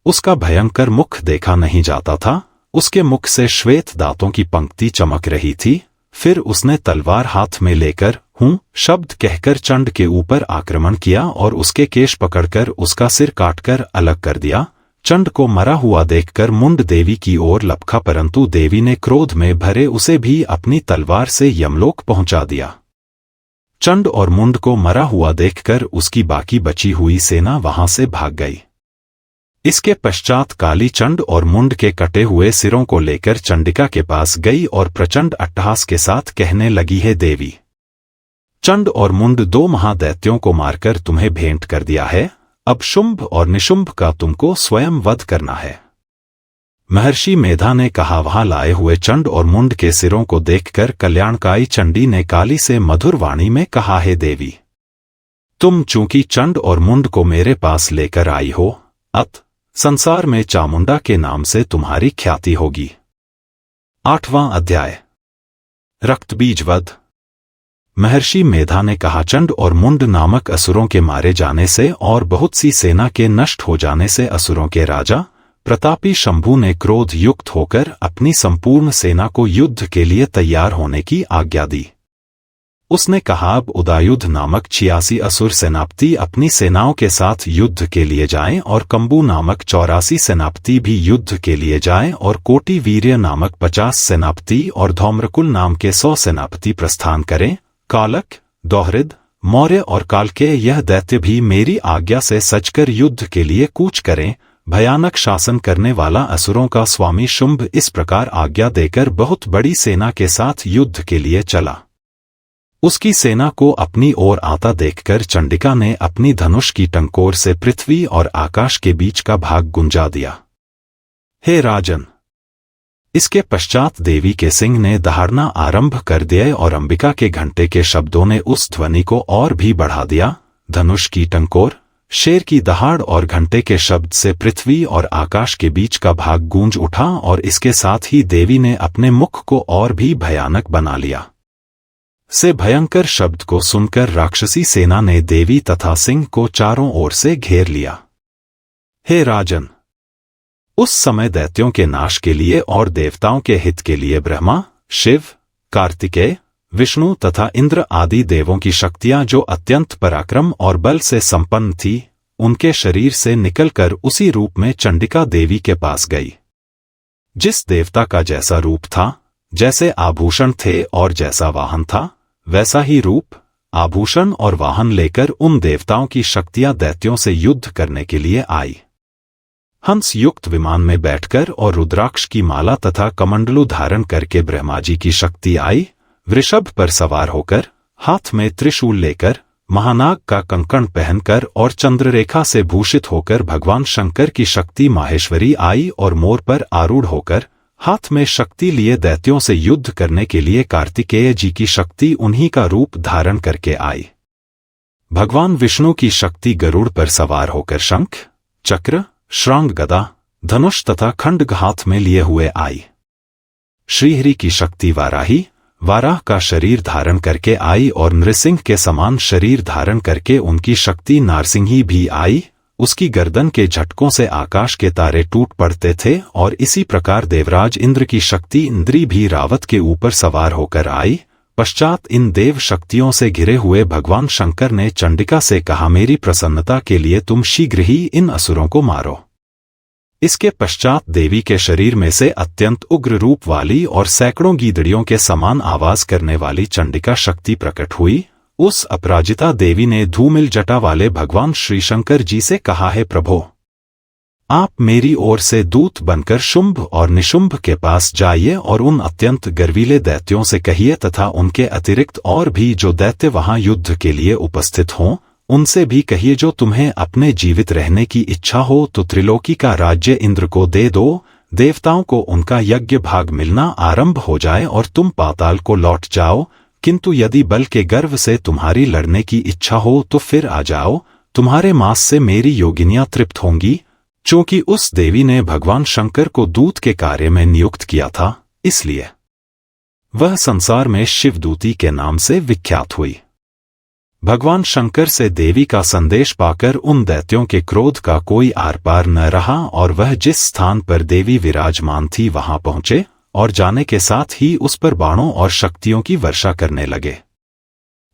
उसका भयंकर मुख देखा नहीं जाता था, उसके मुख से श्वेत दांतों की पंक्ति चमक रही थी। फिर उसने तलवार हाथ में लेकर हूं शब्द कहकर चंड के ऊपर आक्रमण किया और उसके केश पकड़कर उसका सिर काटकर अलग कर दिया। चंड को मरा हुआ देखकर मुंड देवी की ओर लपका, परंतु देवी ने क्रोध में भरे उसे भी अपनी तलवार से यमलोक पहुंचा दिया। चंड और मुंड को मरा हुआ देखकर उसकी बाकी बची हुई सेना वहां से भाग गई। इसके पश्चात काली चंड और मुंड के कटे हुए सिरों को लेकर चंडिका के पास गई और प्रचंड अट्टहास के साथ कहने लगी, है देवी, चंड और मुंड 2 महादैत्यों को मारकर तुम्हें भेंट कर दिया है, अब शुंभ और निशुंभ का तुमको स्वयं वध करना है। महर्षि मेधा ने कहा, वहां लाए हुए चंड और मुंड के सिरों को देखकर कल्याणकाई चंडी ने काली से मधुर वाणी में कहा, है देवी, तुम चूंकि चंड और मुंड को मेरे पास लेकर आई हो, अत संसार में चामुंडा के नाम से तुम्हारी ख्याति होगी। 8वां अध्याय। रक्तबीज वध। महर्षि मेधा ने कहा, चंड और मुंड नामक असुरों के मारे जाने से और बहुत सी सेना के नष्ट हो जाने से असुरों के राजा प्रतापी शंभु ने क्रोध युक्त होकर अपनी संपूर्ण सेना को युद्ध के लिए तैयार होने की आज्ञा दी। उसने कहा, अब उदायुध नामक 86 असुर सेनापति अपनी सेनाओं के साथ युद्ध के लिए जाएं और कंबू नामक 84 सेनापति भी युद्ध के लिए जाएं और कोटि वीर्य नामक 50 सेनापति और धौम्रकुल नाम के 100 सेनापति प्रस्थान करें। कालक, दोहरिद, मौर्य और कालकेय यह दैत्य भी मेरी आज्ञा से सचकर युद्ध के लिए कूच करें। भयानक शासन करने वाला असुरों का स्वामी शुंभ इस प्रकार आज्ञा देकर बहुत बड़ी सेना के साथ युद्ध के लिए चला। उसकी सेना को अपनी ओर आता देखकर चंडिका ने अपनी धनुष की टंकोर से पृथ्वी और आकाश के बीच का भाग गुंजा दिया। हे राजन! इसके पश्चात देवी के सिंह ने दहाड़ना आरंभ कर दिया और अंबिका के घंटे के शब्दों ने उस ध्वनि को और भी बढ़ा दिया। धनुष की टंकोर, शेर की दहाड़ और घंटे के शब्द से पृथ्वी और आकाश के बीच का भाग गूंज उठा और इसके साथ ही देवी ने अपने मुख को और भी भयानक बना लिया। से भयंकर शब्द को सुनकर राक्षसी सेना ने देवी तथा सिंह को चारों ओर से घेर लिया। हे राजन! उस समय दैत्यों के नाश के लिए और देवताओं के हित के लिए ब्रह्मा, शिव, कार्तिकेय, विष्णु तथा इंद्र आदि देवों की शक्तियां जो अत्यंत पराक्रम और बल से संपन्न थी, उनके शरीर से निकलकर उसी रूप में चंडिका देवी के पास गई। जिस देवता का जैसा रूप था, जैसे आभूषण थे और जैसा वाहन था, वैसा ही रूप, आभूषण और वाहन लेकर उन देवताओं की शक्तियां दैत्यों से युद्ध करने के लिए आई। हंस युक्त विमान में बैठकर और रुद्राक्ष की माला तथा कमंडलू धारण करके ब्रह्मा जी की शक्ति आई। वृषभ पर सवार होकर, हाथ में त्रिशूल लेकर, महानाग का कंकण पहनकर और चंद्ररेखा से भूषित होकर भगवान शंकर की शक्ति माहेश्वरी आई और मोर पर आरूढ़ होकर हाथ में शक्ति लिए दैत्यों से युद्ध करने के लिए कार्तिकेय जी की शक्ति उन्हीं का रूप धारण करके आई। भगवान विष्णु की शक्ति गरुड़ पर सवार होकर शंख, चक्र, श्रांग गदा, धनुष तथा खंड हाथ में लिए हुए आई। श्रीहरि की शक्ति वाराही, वाराह का शरीर धारण करके आई और नृसिंह के समान शरीर धारण करके उनकी शक्ति नारसिंही भी आई। उसकी गर्दन के झटकों से आकाश के तारे टूट पड़ते थे और इसी प्रकार देवराज इंद्र की शक्ति इंद्री भी रावत के ऊपर सवार होकर आई। पश्चात इन देव शक्तियों से घिरे हुए भगवान शंकर ने चंडिका से कहा, मेरी प्रसन्नता के लिए तुम शीघ्र ही इन असुरों को मारो। इसके पश्चात देवी के शरीर में से अत्यंत उग्र रूप वाली और सैकड़ों गीदड़ियों के समान आवाज करने वाली चंडिका शक्ति प्रकट हुई। उस अपराजिता देवी ने धूमिल जटा वाले भगवान श्री शंकर जी से कहा, है प्रभो, आप मेरी ओर से दूत बनकर शुंभ और निशुंभ के पास जाइए और उन अत्यंत गर्वीले दैत्यों से कहिए तथा उनके अतिरिक्त और भी जो दैत्य वहां युद्ध के लिए उपस्थित हों, उनसे भी कहिए, जो तुम्हें अपने जीवित रहने की इच्छा हो तो त्रिलोकी का राज्य इंद्र को दे दो। देवताओं को उनका यज्ञ भाग मिलना आरंभ हो जाए और तुम पाताल को लौट जाओ। किंतु यदि बल के गर्व से तुम्हारी लड़ने की इच्छा हो तो फिर आ जाओ, तुम्हारे मांस से मेरी योगिनियां तृप्त होंगी। चूंकि उस देवी ने भगवान शंकर को दूत के कार्य में नियुक्त किया था, इसलिए वह संसार में शिवदूती के नाम से विख्यात हुई। भगवान शंकर से देवी का संदेश पाकर उन दैत्यों के क्रोध का कोई आर पार न रहा और वह जिस स्थान पर देवी विराजमान थी वहां पहुंचे और जाने के साथ ही उस पर बाणों और शक्तियों की वर्षा करने लगे।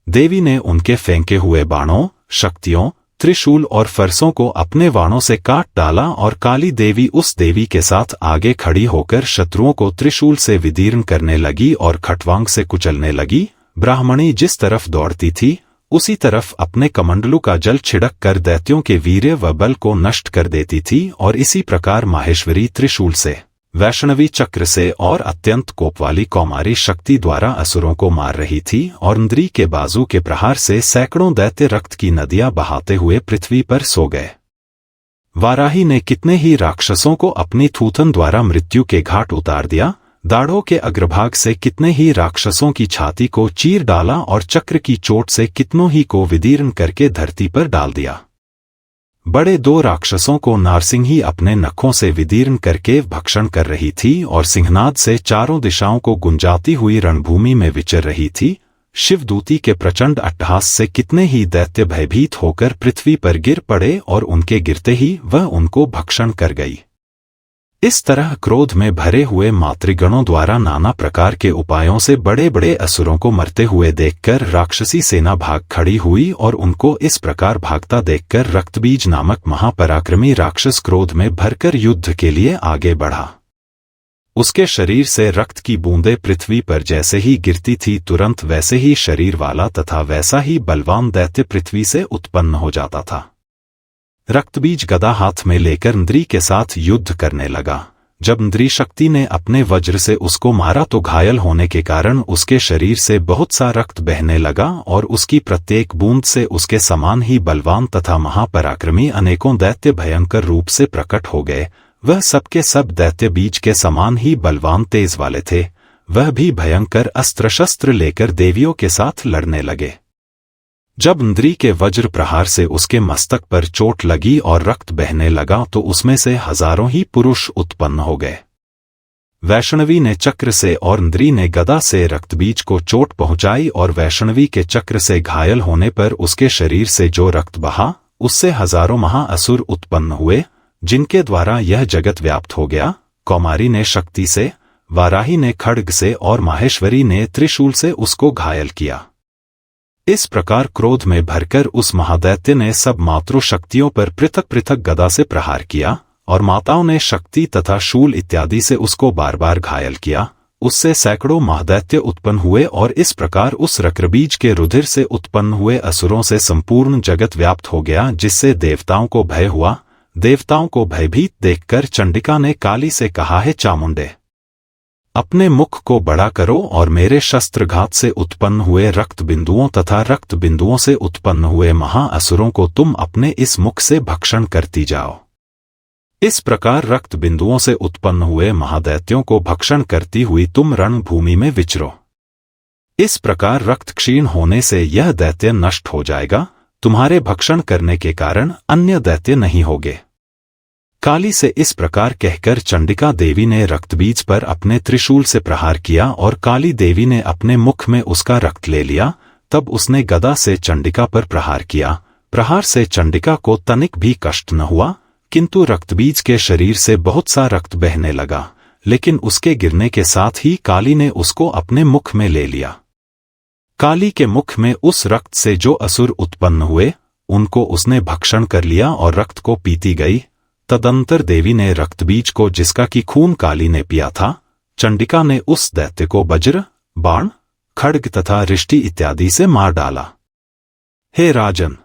देवी ने उनके फेंके हुए बाणों, शक्तियों, त्रिशूल और फरसों को अपने बाणों से काट डाला और काली देवी उस देवी के साथ आगे खड़ी होकर शत्रुओं को त्रिशूल से विदीर्ण करने लगी और खटवांग से कुचलने लगी। ब्राह्मणी जिस तरफ दौड़ती थी उसी तरफ अपने कमंडलू का जल छिड़क कर दैत्यों के वीर्य व बल को नष्ट कर देती थी और इसी प्रकार माहेश्वरी त्रिशूल से, वैष्णवी चक्र से और अत्यंत कोपवाली कौमारी शक्ति द्वारा असुरों को मार रही थी और इंद्री के बाजू के प्रहार से सैकड़ों दैत्य रक्त की नदियां बहाते हुए पृथ्वी पर सो गए। वाराही ने कितने ही राक्षसों को अपनी थूथन द्वारा मृत्यु के घाट उतार दिया। दाढ़ों के अग्रभाग से कितने ही राक्षसों की छाती को चीर डाला और चक्र की चोट से कितनों ही को विदीर्ण करके धरती पर डाल दिया। बड़े दो राक्षसों को नारसिंही अपने नखों से विदीर्ण करके भक्षण कर रही थी और सिंहनाद से चारों दिशाओं को गुंजाती हुई रणभूमि में विचर रही थी। शिवदूती के प्रचंड अट्टहास से कितने ही दैत्य भयभीत होकर पृथ्वी पर गिर पड़े और उनके गिरते ही वह उनको भक्षण कर गई। इस तरह क्रोध में भरे हुए मातृगणों द्वारा नाना प्रकार के उपायों से बड़े बड़े असुरों को मरते हुए देखकर राक्षसी सेना भाग खड़ी हुई और उनको इस प्रकार भागता देखकर रक्तबीज नामक महापराक्रमी राक्षस क्रोध में भरकर युद्ध के लिए आगे बढ़ा। उसके शरीर से रक्त की बूंदें पृथ्वी पर जैसे ही गिरती थी तुरंत वैसे ही शरीर वाला तथा वैसा ही बलवान दैत्य पृथ्वी से उत्पन्न हो जाता था। रक्तबीज गदा हाथ में लेकर इंद्री के साथ युद्ध करने लगा। जब इंद्री शक्ति ने अपने वज्र से उसको मारा तो घायल होने के कारण उसके शरीर से बहुत सा रक्त बहने लगा और उसकी प्रत्येक बूंद से उसके समान ही बलवान तथा महापराक्रमी अनेकों दैत्य भयंकर रूप से प्रकट हो गए। वह सबके सब दैत्य बीज के समान ही बलवान तेज वाले थे। वह भी भयंकर अस्त्र शस्त्र लेकर देवियों के साथ लड़ने लगे। जब इंद्री के वज्र प्रहार से उसके मस्तक पर चोट लगी और रक्त बहने लगा तो उसमें से हजारों ही पुरुष उत्पन्न हो गए। वैष्णवी ने चक्र से और इंद्री ने गदा से रक्तबीज को चोट पहुंचाई और वैष्णवी के चक्र से घायल होने पर उसके शरीर से जो रक्त बहा उससे हजारों महाअसुर उत्पन्न हुए, जिनके द्वारा यह जगत व्याप्त हो गया। कौमारी ने शक्ति से, वाराही ने खड्ग से और माहेश्वरी ने त्रिशूल से उसको घायल किया। इस प्रकार क्रोध में भरकर उस महादैत्य ने सब मातृ शक्तियों पर पृथक पृथक गदा से प्रहार किया और माताओं ने शक्ति तथा शूल इत्यादि से उसको बार बार घायल किया। उससे सैकड़ों महादैत्य उत्पन्न हुए और इस प्रकार उस रक्तबीज के रुधिर से उत्पन्न हुए असुरों से संपूर्ण जगत व्याप्त हो गया, जिससे देवताओं को भय हुआ। देवताओं को भयभीत देखकर चंडिका ने काली से कहा, है चामुंडे, अपने मुख को बड़ा करो और मेरे शस्त्रघात से उत्पन्न हुए रक्त बिंदुओं तथा रक्त बिंदुओं से उत्पन्न हुए महाअसुरों को तुम अपने इस मुख से भक्षण करती जाओ। इस प्रकार रक्त बिंदुओं से उत्पन्न हुए महादैत्यों को भक्षण करती हुई तुम रणभूमि में विचरो। इस प्रकार रक्त क्षीण होने से यह दैत्य नष्ट हो जाएगा। तुम्हारे भक्षण करने के कारण अन्य दैत्य नहीं होंगे। काली से इस प्रकार कहकर चंडिका देवी ने रक्तबीज पर अपने त्रिशूल से प्रहार किया और काली देवी ने अपने मुख में उसका रक्त ले लिया। तब उसने गदा से चंडिका पर प्रहार किया। प्रहार से चंडिका को तनिक भी कष्ट न हुआ, किंतु रक्तबीज के शरीर से बहुत सा रक्त बहने लगा, लेकिन उसके गिरने के साथ ही काली ने उसको अपने मुख में ले लिया। काली के मुख में उस रक्त से जो असुर उत्पन्न हुए उनको उसने भक्षण कर लिया और रक्त को पीती गई। तदंतर देवी ने रक्तबीज को, जिसका की खून काली ने पिया था, चंडिका ने उस दैत्य को वज्र, बाण, खड्ग तथा रिष्टि इत्यादि से मार डाला। हे राजन,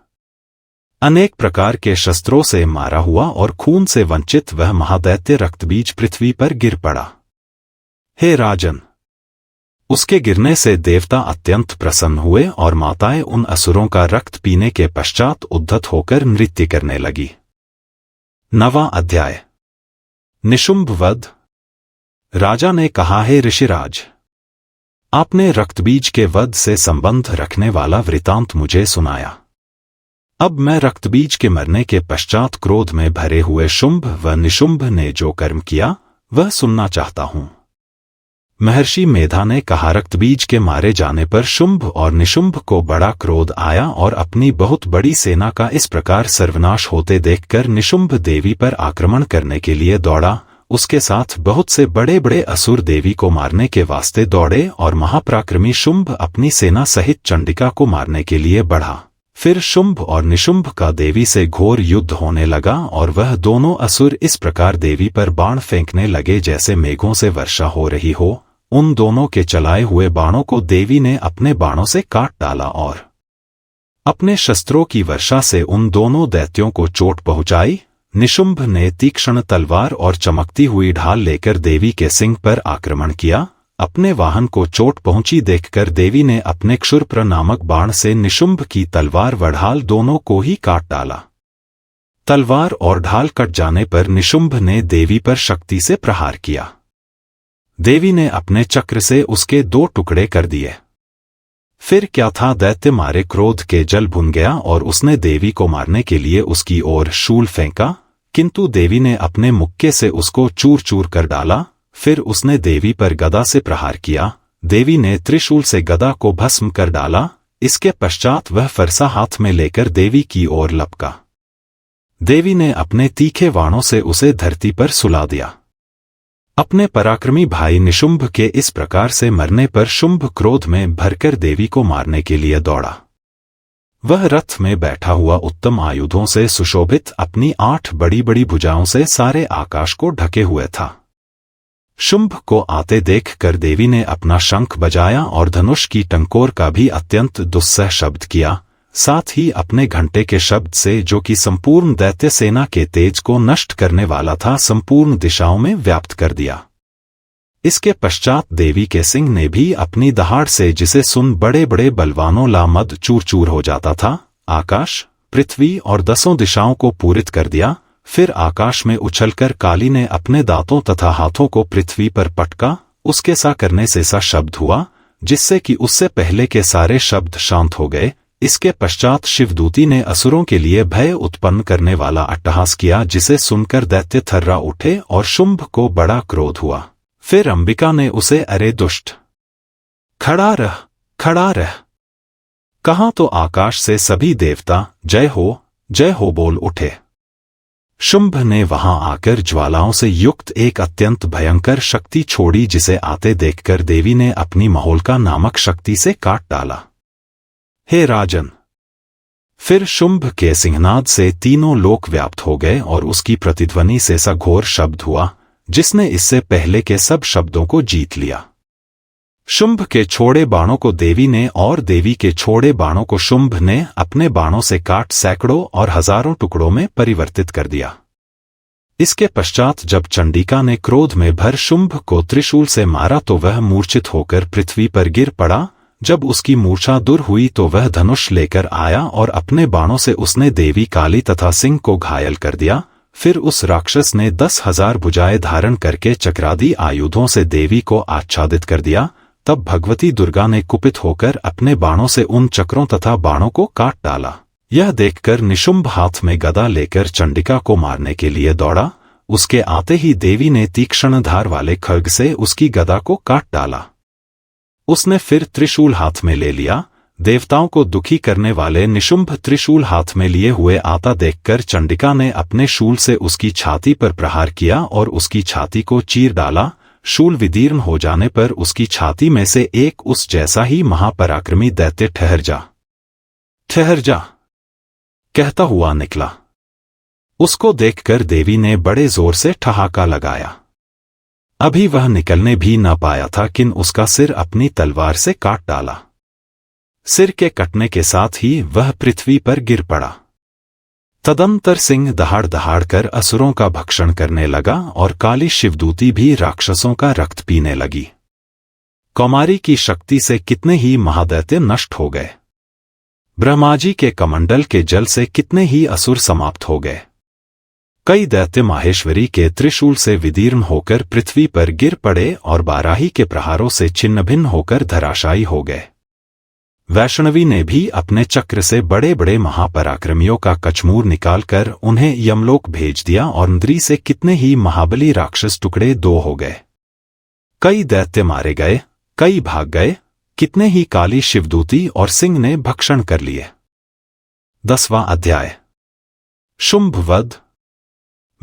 अनेक प्रकार के शस्त्रों से मारा हुआ और खून से वंचित वह महादैत्य रक्तबीज पृथ्वी पर गिर पड़ा। हे राजन, उसके गिरने से देवता अत्यंत प्रसन्न हुए और माताएं उन असुरों का रक्त पीने के पश्चात उद्धत होकर नृत्य करने लगी। 9वां अध्याय। निशुंभ वध। राजा ने कहा, हे ऋषिराज, आपने रक्तबीज के वध से संबंध रखने वाला वृतांत मुझे सुनाया। अब मैं रक्तबीज के मरने के पश्चात क्रोध में भरे हुए शुंभ व निशुंभ ने जो कर्म किया वह सुनना चाहता हूं। महर्षि मेधा ने कहा, रक्तबीज के मारे जाने पर शुंभ और निशुंभ को बड़ा क्रोध आया और अपनी बहुत बड़ी सेना का इस प्रकार सर्वनाश होते देखकर निशुंभ देवी पर आक्रमण करने के लिए दौड़ा। उसके साथ बहुत से बड़े बड़े असुर देवी को मारने के वास्ते दौड़े और महापराक्रमी शुंभ अपनी सेना सहित चंडिका को मारने के लिए बढ़ा। फिर शुंभ और निशुंभ का देवी से घोर युद्ध होने लगा और वह दोनों असुर इस प्रकार देवी पर बाण फेंकने लगे जैसे मेघों से वर्षा हो रही हो। उन दोनों के चलाए हुए बाणों को देवी ने अपने बाणों से काट डाला और अपने शस्त्रों की वर्षा से उन दोनों दैत्यों को चोट पहुंचाई। निशुंभ ने तीक्ष्ण तलवार और चमकती हुई ढाल लेकर देवी के सिंह पर आक्रमण किया। अपने वाहन को चोट पहुंची देखकर देवी ने अपने क्षुरप्र नामक बाण से निशुंभ की तलवार व ढाल दोनों को ही काट डाला। तलवार और ढाल कट जाने पर निशुंभ ने देवी पर शक्ति से प्रहार किया। देवी ने अपने चक्र से उसके 2 टुकड़े कर दिए। फिर क्या था, दैत्य मारे क्रोध के जल भुन गया और उसने देवी को मारने के लिए उसकी ओर शूल फेंका, किंतु देवी ने अपने मुक्के से उसको चूर चूर कर डाला। फिर उसने देवी पर गदा से प्रहार किया। देवी ने त्रिशूल से गदा को भस्म कर डाला। इसके पश्चात वह फरसा हाथ में लेकर देवी की ओर लपका। देवी ने अपने तीखे वाणों से उसे धरती पर सुला दिया। अपने पराक्रमी भाई निशुंभ के इस प्रकार से मरने पर शुंभ क्रोध में भरकर देवी को मारने के लिए दौड़ा। वह रथ में बैठा हुआ उत्तम आयुधों से सुशोभित अपनी 8 बड़ी बड़ी भुजाओं से सारे आकाश को ढके हुए था। शुंभ को आते देखकर देवी ने अपना शंख बजाया और धनुष की टंकोर का भी अत्यंत दुस्सह शब्द किया, साथ ही अपने घंटे के शब्द से, जो कि संपूर्ण दैत्य सेना के तेज को नष्ट करने वाला था, संपूर्ण दिशाओं में व्याप्त कर दिया। इसके पश्चात देवी के सिंह ने भी अपनी दहाड़ से, जिसे सुन बड़े बड़े बलवानों ला मद चूर चूर हो जाता था, आकाश, पृथ्वी और 10 दिशाओं को पूरित कर दिया। फिर आकाश में उछलकर काली ने अपने दांतों तथा हाथों को पृथ्वी पर पटका। उसके सा करने से सा शब्द हुआ, जिससे कि उससे पहले के सारे शब्द शांत हो गए। इसके पश्चात शिवदूती ने असुरों के लिए भय उत्पन्न करने वाला अट्टहास किया, जिसे सुनकर दैत्य थर्रा उठे और शुंभ को बड़ा क्रोध हुआ। फिर अंबिका ने उसे अरे दुष्ट, खड़ा रह कहा तो आकाश से सभी देवता जय हो बोल उठे। शुंभ ने वहां आकर ज्वालाओं से युक्त एक अत्यंत भयंकर शक्ति छोड़ी, जिसे आते देखकर देवी ने अपनी महोल्का नामक शक्ति से काट डाला। हे राजन! फिर शुंभ के सिंहनाद से तीनों लोक व्याप्त हो गए और उसकी प्रतिध्वनि से सा घोर शब्द हुआ, जिसने इससे पहले के सब शब्दों को जीत लिया। शुंभ के छोड़े बाणों को देवी ने और देवी के छोड़े बाणों को शुंभ ने अपने बाणों से काट सैकड़ों और हजारों टुकड़ों में परिवर्तित कर दिया। इसके पश्चात जब चंडिका ने क्रोध में भर शुंभ को त्रिशूल से मारा तो वह मूर्छित होकर पृथ्वी पर गिर पड़ा। जब उसकी मूर्छा दूर हुई तो वह धनुष लेकर आया और अपने बाणों से उसने देवी काली तथा सिंह को घायल कर दिया। फिर उस राक्षस ने 10,000 भुजाएं धारण करके चक्रादि आयुधों से देवी को आच्छादित कर दिया। तब भगवती दुर्गा ने कुपित होकर अपने बाणों से उन चक्रों तथा बाणों को काट डाला। यह देखकर निशुंभ हाथ में गदा लेकर चंडिका को मारने के लिए दौड़ा। उसके आते ही देवी ने तीक्ष्ण धार वाले खड्ग से उसकी गदा को काट डाला। उसने फिर त्रिशूल हाथ में ले लिया। देवताओं को दुखी करने वाले निशुंभ त्रिशूल हाथ में लिए हुए आता देखकर चंडिका ने अपने शूल से उसकी छाती पर प्रहार किया और उसकी छाती को चीर डाला। शूल विदीर्ण हो जाने पर उसकी छाती में से एक उस जैसा ही महापराक्रमी दैत्य ठहर जा कहता हुआ निकला। उसको देखकर देवी ने बड़े जोर से ठहाका लगाया। अभी वह निकलने भी न पाया था कि उसका सिर अपनी तलवार से काट डाला। सिर के कटने के साथ ही वह पृथ्वी पर गिर पड़ा। तदंतर सिंह दहाड़ दहाड़ कर असुरों का भक्षण करने लगा और काली शिवदूती भी राक्षसों का रक्त पीने लगी। कौमारी की शक्ति से कितने ही महादैत्य नष्ट हो गए। ब्रह्माजी के कमंडल के जल से कितने ही असुर समाप्त हो गए। कई दैत्य माहेश्वरी के त्रिशूल से विदीर्ण होकर पृथ्वी पर गिर पड़े और बाराही के प्रहारों से छिन्न भिन्न होकर धराशायी हो गए। वैष्णवी ने भी अपने चक्र से बड़े बड़े महापराक्रमियों का कचमूर निकालकर उन्हें यमलोक भेज दिया और इंद्री से कितने ही महाबली राक्षस टुकड़े दो हो गए। कई दैत्य मारे गए, कई भाग गए, कितने ही काली शिवदूती और सिंह ने भक्षण कर लिए। 10वां अध्याय। शुंभ वध।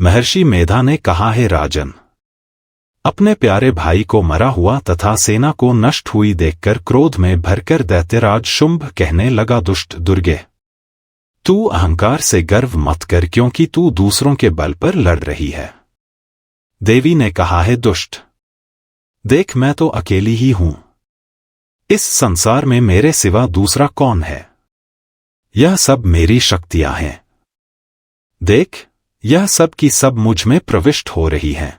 महर्षि मेधा ने कहा, है राजन, अपने प्यारे भाई को मरा हुआ तथा सेना को नष्ट हुई देखकर क्रोध में भरकर दैत्यराज शुंभ कहने लगा, दुष्ट दुर्गे, तू अहंकार से गर्व मत कर, क्योंकि तू दूसरों के बल पर लड़ रही है। देवी ने कहा, है दुष्ट, देख मैं तो अकेली ही हूं। इस संसार में मेरे सिवा दूसरा कौन है? यह सब मेरी शक्तियां हैं। देख, यह सब की सब मुझ में प्रविष्ट हो रही हैं।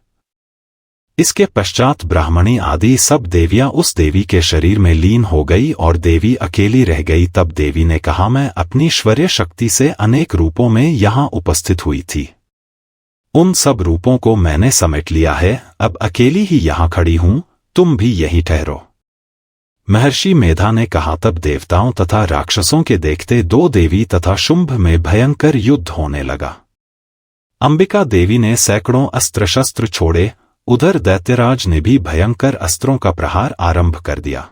इसके पश्चात ब्राह्मणी आदि सब देवियां उस देवी के शरीर में लीन हो गई और देवी अकेली रह गई। तब देवी ने कहा, मैं अपनी ईश्वरीय शक्ति से अनेक रूपों में यहां उपस्थित हुई थी। उन सब रूपों को मैंने समेट लिया है। अब अकेली ही यहां खड़ी हूं, तुम भी यहीं ठहरो। महर्षि मेधा ने कहा। तब देवताओं तथा राक्षसों के देखते दो देवी तथा शुंभ में भयंकर युद्ध होने लगा। अंबिका देवी ने सैकड़ों अस्त्र शस्त्र छोड़े। उधर दैत्यराज ने भी भयंकर अस्त्रों का प्रहार आरंभ कर दिया।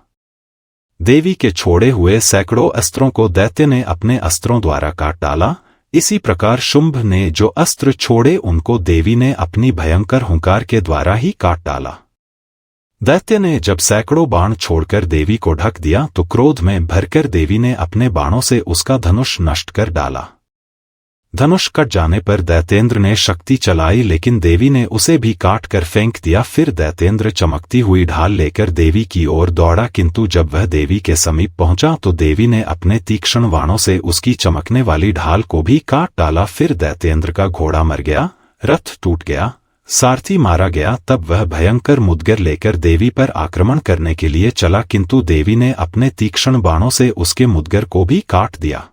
देवी के छोड़े हुए सैकड़ों अस्त्रों को दैत्य ने अपने अस्त्रों द्वारा काट डाला। इसी प्रकार शुंभ ने जो अस्त्र छोड़े उनको देवी ने अपनी भयंकर हुंकार के द्वारा ही काट डाला। दैत्य ने जब सैकड़ों बाण छोड़कर देवी को ढक दिया तो क्रोध में भरकर देवी ने अपने बाणों से उसका धनुष नष्ट कर डाला। धनुष कट जाने पर दैत्येंद्र ने शक्ति चलाई, लेकिन देवी ने उसे भी काट कर फेंक दिया। फिर दैत्येंद्र चमकती हुई ढाल लेकर देवी की ओर दौड़ा, किंतु जब वह देवी के समीप पहुंचा तो देवी ने अपने तीक्ष्ण बाणों से उसकी चमकने वाली ढाल को भी काट डाला। फिर दैत्येंद्र का घोड़ा मर गया, रथ टूट गया, सारथी मारा गया। तब वह भयंकर मुदगर लेकर देवी पर आक्रमण करने के लिए चला, किंतु देवी ने अपने तीक्ष्ण बाणों से उसके मुदगर को भी काट दिया।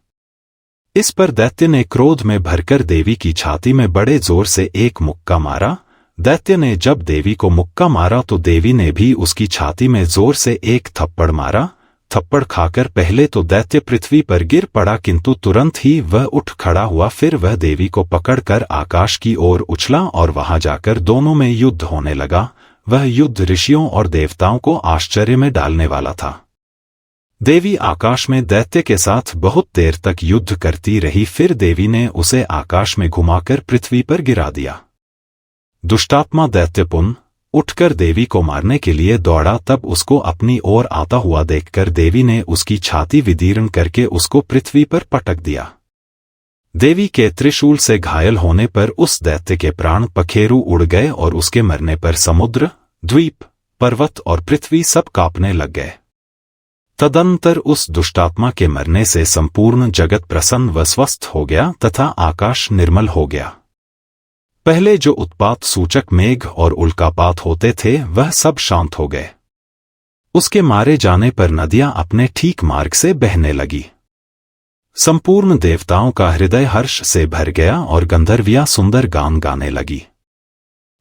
इस पर दैत्य ने क्रोध में भरकर देवी की छाती में बड़े जोर से एक मुक्का मारा। दैत्य ने जब देवी को मुक्का मारा तो देवी ने भी उसकी छाती में जोर से एक थप्पड़ मारा। थप्पड़ खाकर पहले तो दैत्य पृथ्वी पर गिर पड़ा, किंतु तुरंत ही वह उठ खड़ा हुआ। फिर वह देवी को पकड़कर आकाश की ओर उछला और वहां जाकर दोनों में युद्ध होने लगा। वह युद्ध ऋषियों और देवताओं को आश्चर्य में डालने वाला था। देवी आकाश में दैत्य के साथ बहुत देर तक युद्ध करती रही। फिर देवी ने उसे आकाश में घुमाकर पृथ्वी पर गिरा दिया। दुष्टात्मा दैत्य पुनः उठकर देवी को मारने के लिए दौड़ा। तब उसको अपनी ओर आता हुआ देखकर देवी ने उसकी छाती विदीर्ण करके उसको पृथ्वी पर पटक दिया। देवी के त्रिशूल से घायल होने पर उस दैत्य के प्राण पखेरु उड़ गए और उसके मरने पर समुद्र, द्वीप, पर्वत और पृथ्वी सब कांपने लग गए। तदनंतर उस दुष्टात्मा के मरने से संपूर्ण जगत प्रसन्न व स्वस्थ हो गया तथा आकाश निर्मल हो गया। पहले जो उत्पात सूचक मेघ और उल्कापात होते थे वह सब शांत हो गए। उसके मारे जाने पर नदियां अपने ठीक मार्ग से बहने लगी। संपूर्ण देवताओं का हृदय हर्ष से भर गया और गंधर्वियां सुंदर गान गाने लगी।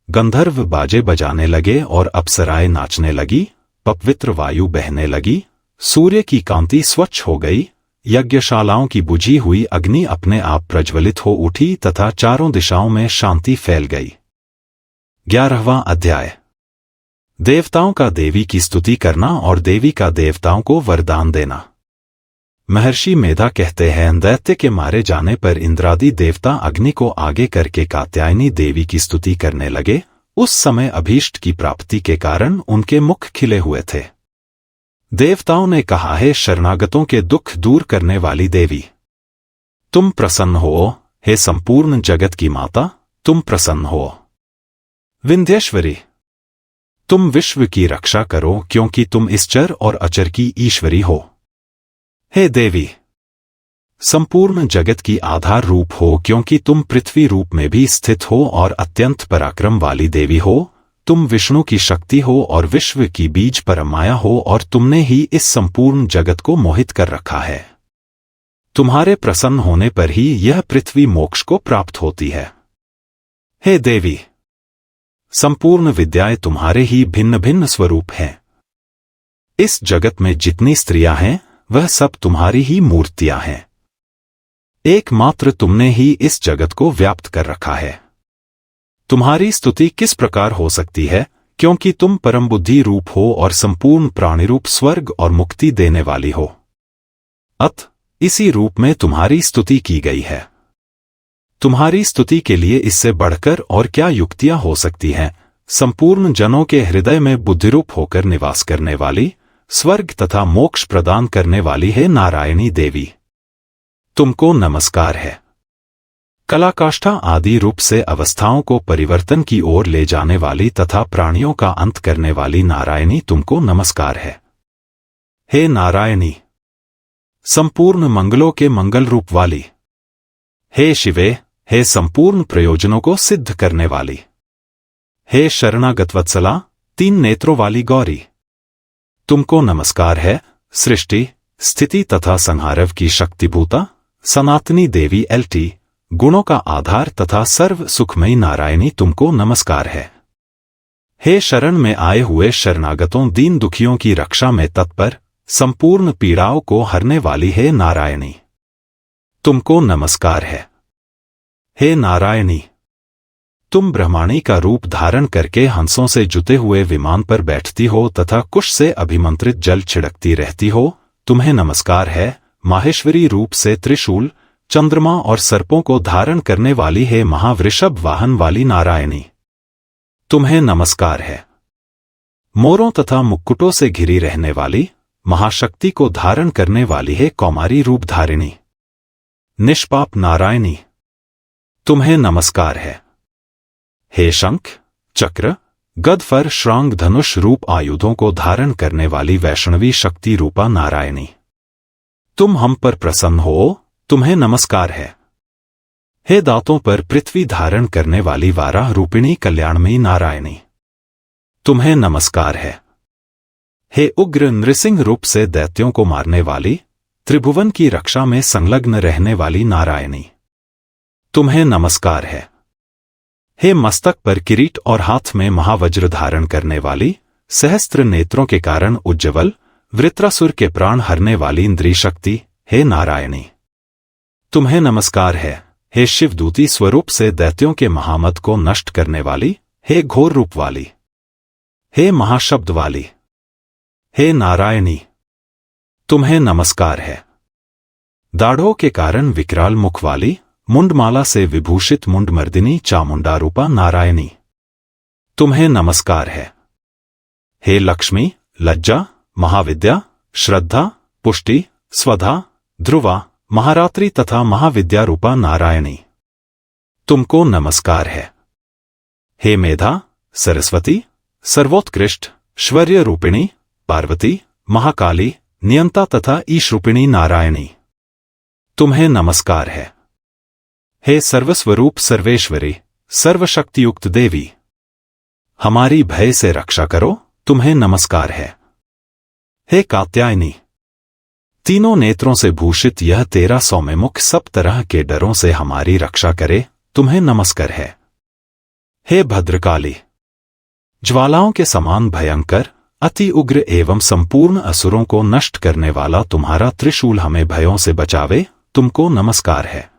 गंधर्व बाजे बजाने लगे और अप्सराएं नाचने लगी। पवित्र वायु बहने लगी। सूर्य की कांति स्वच्छ हो गई। यज्ञशालाओं की बुझी हुई अग्नि अपने आप प्रज्वलित हो उठी तथा चारों दिशाओं में शांति फैल गई। 11वां अध्याय। देवताओं का देवी की स्तुति करना और देवी का देवताओं को वरदान देना। महर्षि मेधा कहते हैं, दैत्य के मारे जाने पर इंद्रादि देवता अग्नि को आगे करके कात्यायनी देवी की स्तुति करने लगे। उस समय अभीष्ट की प्राप्ति के कारण उनके मुख खिले हुए थे। देवताओं ने कहा, है शरणागतों के दुख दूर करने वाली देवी, तुम प्रसन्न हो। हे संपूर्ण जगत की माता, तुम प्रसन्न हो। विंध्येश्वरी, तुम विश्व की रक्षा करो, क्योंकि तुम इस चर और अचर की ईश्वरी हो। हे देवी, संपूर्ण जगत की आधार रूप हो, क्योंकि तुम पृथ्वी रूप में भी स्थित हो और अत्यंत पराक्रम वाली देवी हो। तुम विष्णु की शक्ति हो और विश्व की बीज परमाया हो, और तुमने ही इस संपूर्ण जगत को मोहित कर रखा है। तुम्हारे प्रसन्न होने पर ही यह पृथ्वी मोक्ष को प्राप्त होती है। हे देवी, संपूर्ण विद्याएं तुम्हारे ही भिन्न भिन्न स्वरूप हैं। इस जगत में जितनी स्त्रियां हैं वह सब तुम्हारी ही मूर्तियां हैं। एकमात्र तुमने ही इस जगत को व्याप्त कर रखा है। तुम्हारी स्तुति किस प्रकार हो सकती है, क्योंकि तुम परम बुद्धि रूप हो और संपूर्ण प्राणी रूप स्वर्ग और मुक्ति देने वाली हो। अत इसी रूप में तुम्हारी स्तुति की गई है। तुम्हारी स्तुति के लिए इससे बढ़कर और क्या युक्तियां हो सकती हैं। संपूर्ण जनों के हृदय में बुद्धिरूप होकर निवास करने वाली, स्वर्ग तथा मोक्ष प्रदान करने वाली है नारायणी देवी, तुमको नमस्कार है। कलाकाष्ठा आदि रूप से अवस्थाओं को परिवर्तन की ओर ले जाने वाली तथा प्राणियों का अंत करने वाली नारायणी, तुमको नमस्कार है। हे नारायणी, संपूर्ण मंगलों के मंगल रूप वाली। हे शिवे, हे संपूर्ण प्रयोजनों को सिद्ध करने वाली। हे शरणागत वत्सला, 3 नेत्रों वाली गौरी, तुमको नमस्कार है। सृष्टि, स्थिति तथा संहारव की शक्तिभूता सनातनी देवी LT, गुणों का आधार तथा सर्व सुखमयी नारायणी, तुमको नमस्कार है। हे शरण में आए हुए शरणागतों, दीन दुखियों की रक्षा में तत्पर, संपूर्ण पीड़ाओं को हरने वाली है नारायणी, तुमको नमस्कार है। हे नारायणी, तुम ब्रह्माणी का रूप धारण करके हंसों से जुते हुए विमान पर बैठती हो तथा कुश से अभिमंत्रित जल छिड़कती रहती हो, तुम्हें नमस्कार है। माहेश्वरी रूप से त्रिशूल, चंद्रमा और सर्पों को धारण करने वाली है महावृषभ वाहन वाली नारायणी, तुम्हें नमस्कार है। मोरों तथा मुक्कुटों से घिरी रहने वाली महाशक्ति को धारण करने वाली है कौमारी रूपधारिणी, निष्पाप नारायणी, तुम्हें नमस्कार है। हे शंख, चक्र, गदफर, श्रांग, धनुष रूप आयुधों को धारण करने वाली वैष्णवी शक्ति रूपा नारायणी, तुम हम पर प्रसन्न हो, तुम्हें नमस्कार है। हे दांतों पर पृथ्वी धारण करने वाली वाराह रूपिणी कल्याणमयी नारायणी, तुम्हें नमस्कार है। हे उग्र नृसिंह रूप से दैत्यों को मारने वाली, त्रिभुवन की रक्षा में संलग्न रहने वाली नारायणी, तुम्हें नमस्कार है। हे मस्तक पर किरीट और हाथ में महावज्र धारण करने वाली, सहस्त्र नेत्रों के कारण उज्ज्वल, वृत्रासुर के प्राण हरने वाली इंद्री शक्ति, हे नारायणी, तुम्हें नमस्कार है। हे शिवदूती स्वरूप से दैत्यों के महामद को नष्ट करने वाली, हे घोर रूप वाली, हे महाशब्द वाली, हे नारायणी, तुम्हें नमस्कार है। दाढ़ों के कारण विकराल मुख वाली, मुंडमाला से विभूषित मुंडमर्दिनी चामुंडा रूपा नारायणी, तुम्हें नमस्कार है। हे लक्ष्मी, लज्जा, महाविद्या, श्रद्धा, पुष्टि, स्वधा, ध्रुवा, महारात्रि तथा महाविद्या रूपा नारायणी, तुमको नमस्कार है। हे मेधा, सरस्वती, सर्वोत्कृष्ट, शौर्य रूपिणी, पार्वती, महाकाली, नियंता तथा ईश रूपिणी नारायणी, तुम्हें नमस्कार है। हे सर्वस्वरूप सर्वेश्वरी, सर्वशक्तियुक्त देवी, हमारी भय से रक्षा करो, तुम्हें नमस्कार है। हे कात्यायनी, तीनों नेत्रों से भूषित यह तेरा सौम्य मुख सब तरह के डरों से हमारी रक्षा करे, तुम्हें नमस्कार है। हे भद्रकाली, ज्वालाओं के समान भयंकर, अति उग्र एवं संपूर्ण असुरों को नष्ट करने वाला तुम्हारा त्रिशूल हमें भयों से बचावे, तुमको नमस्कार है।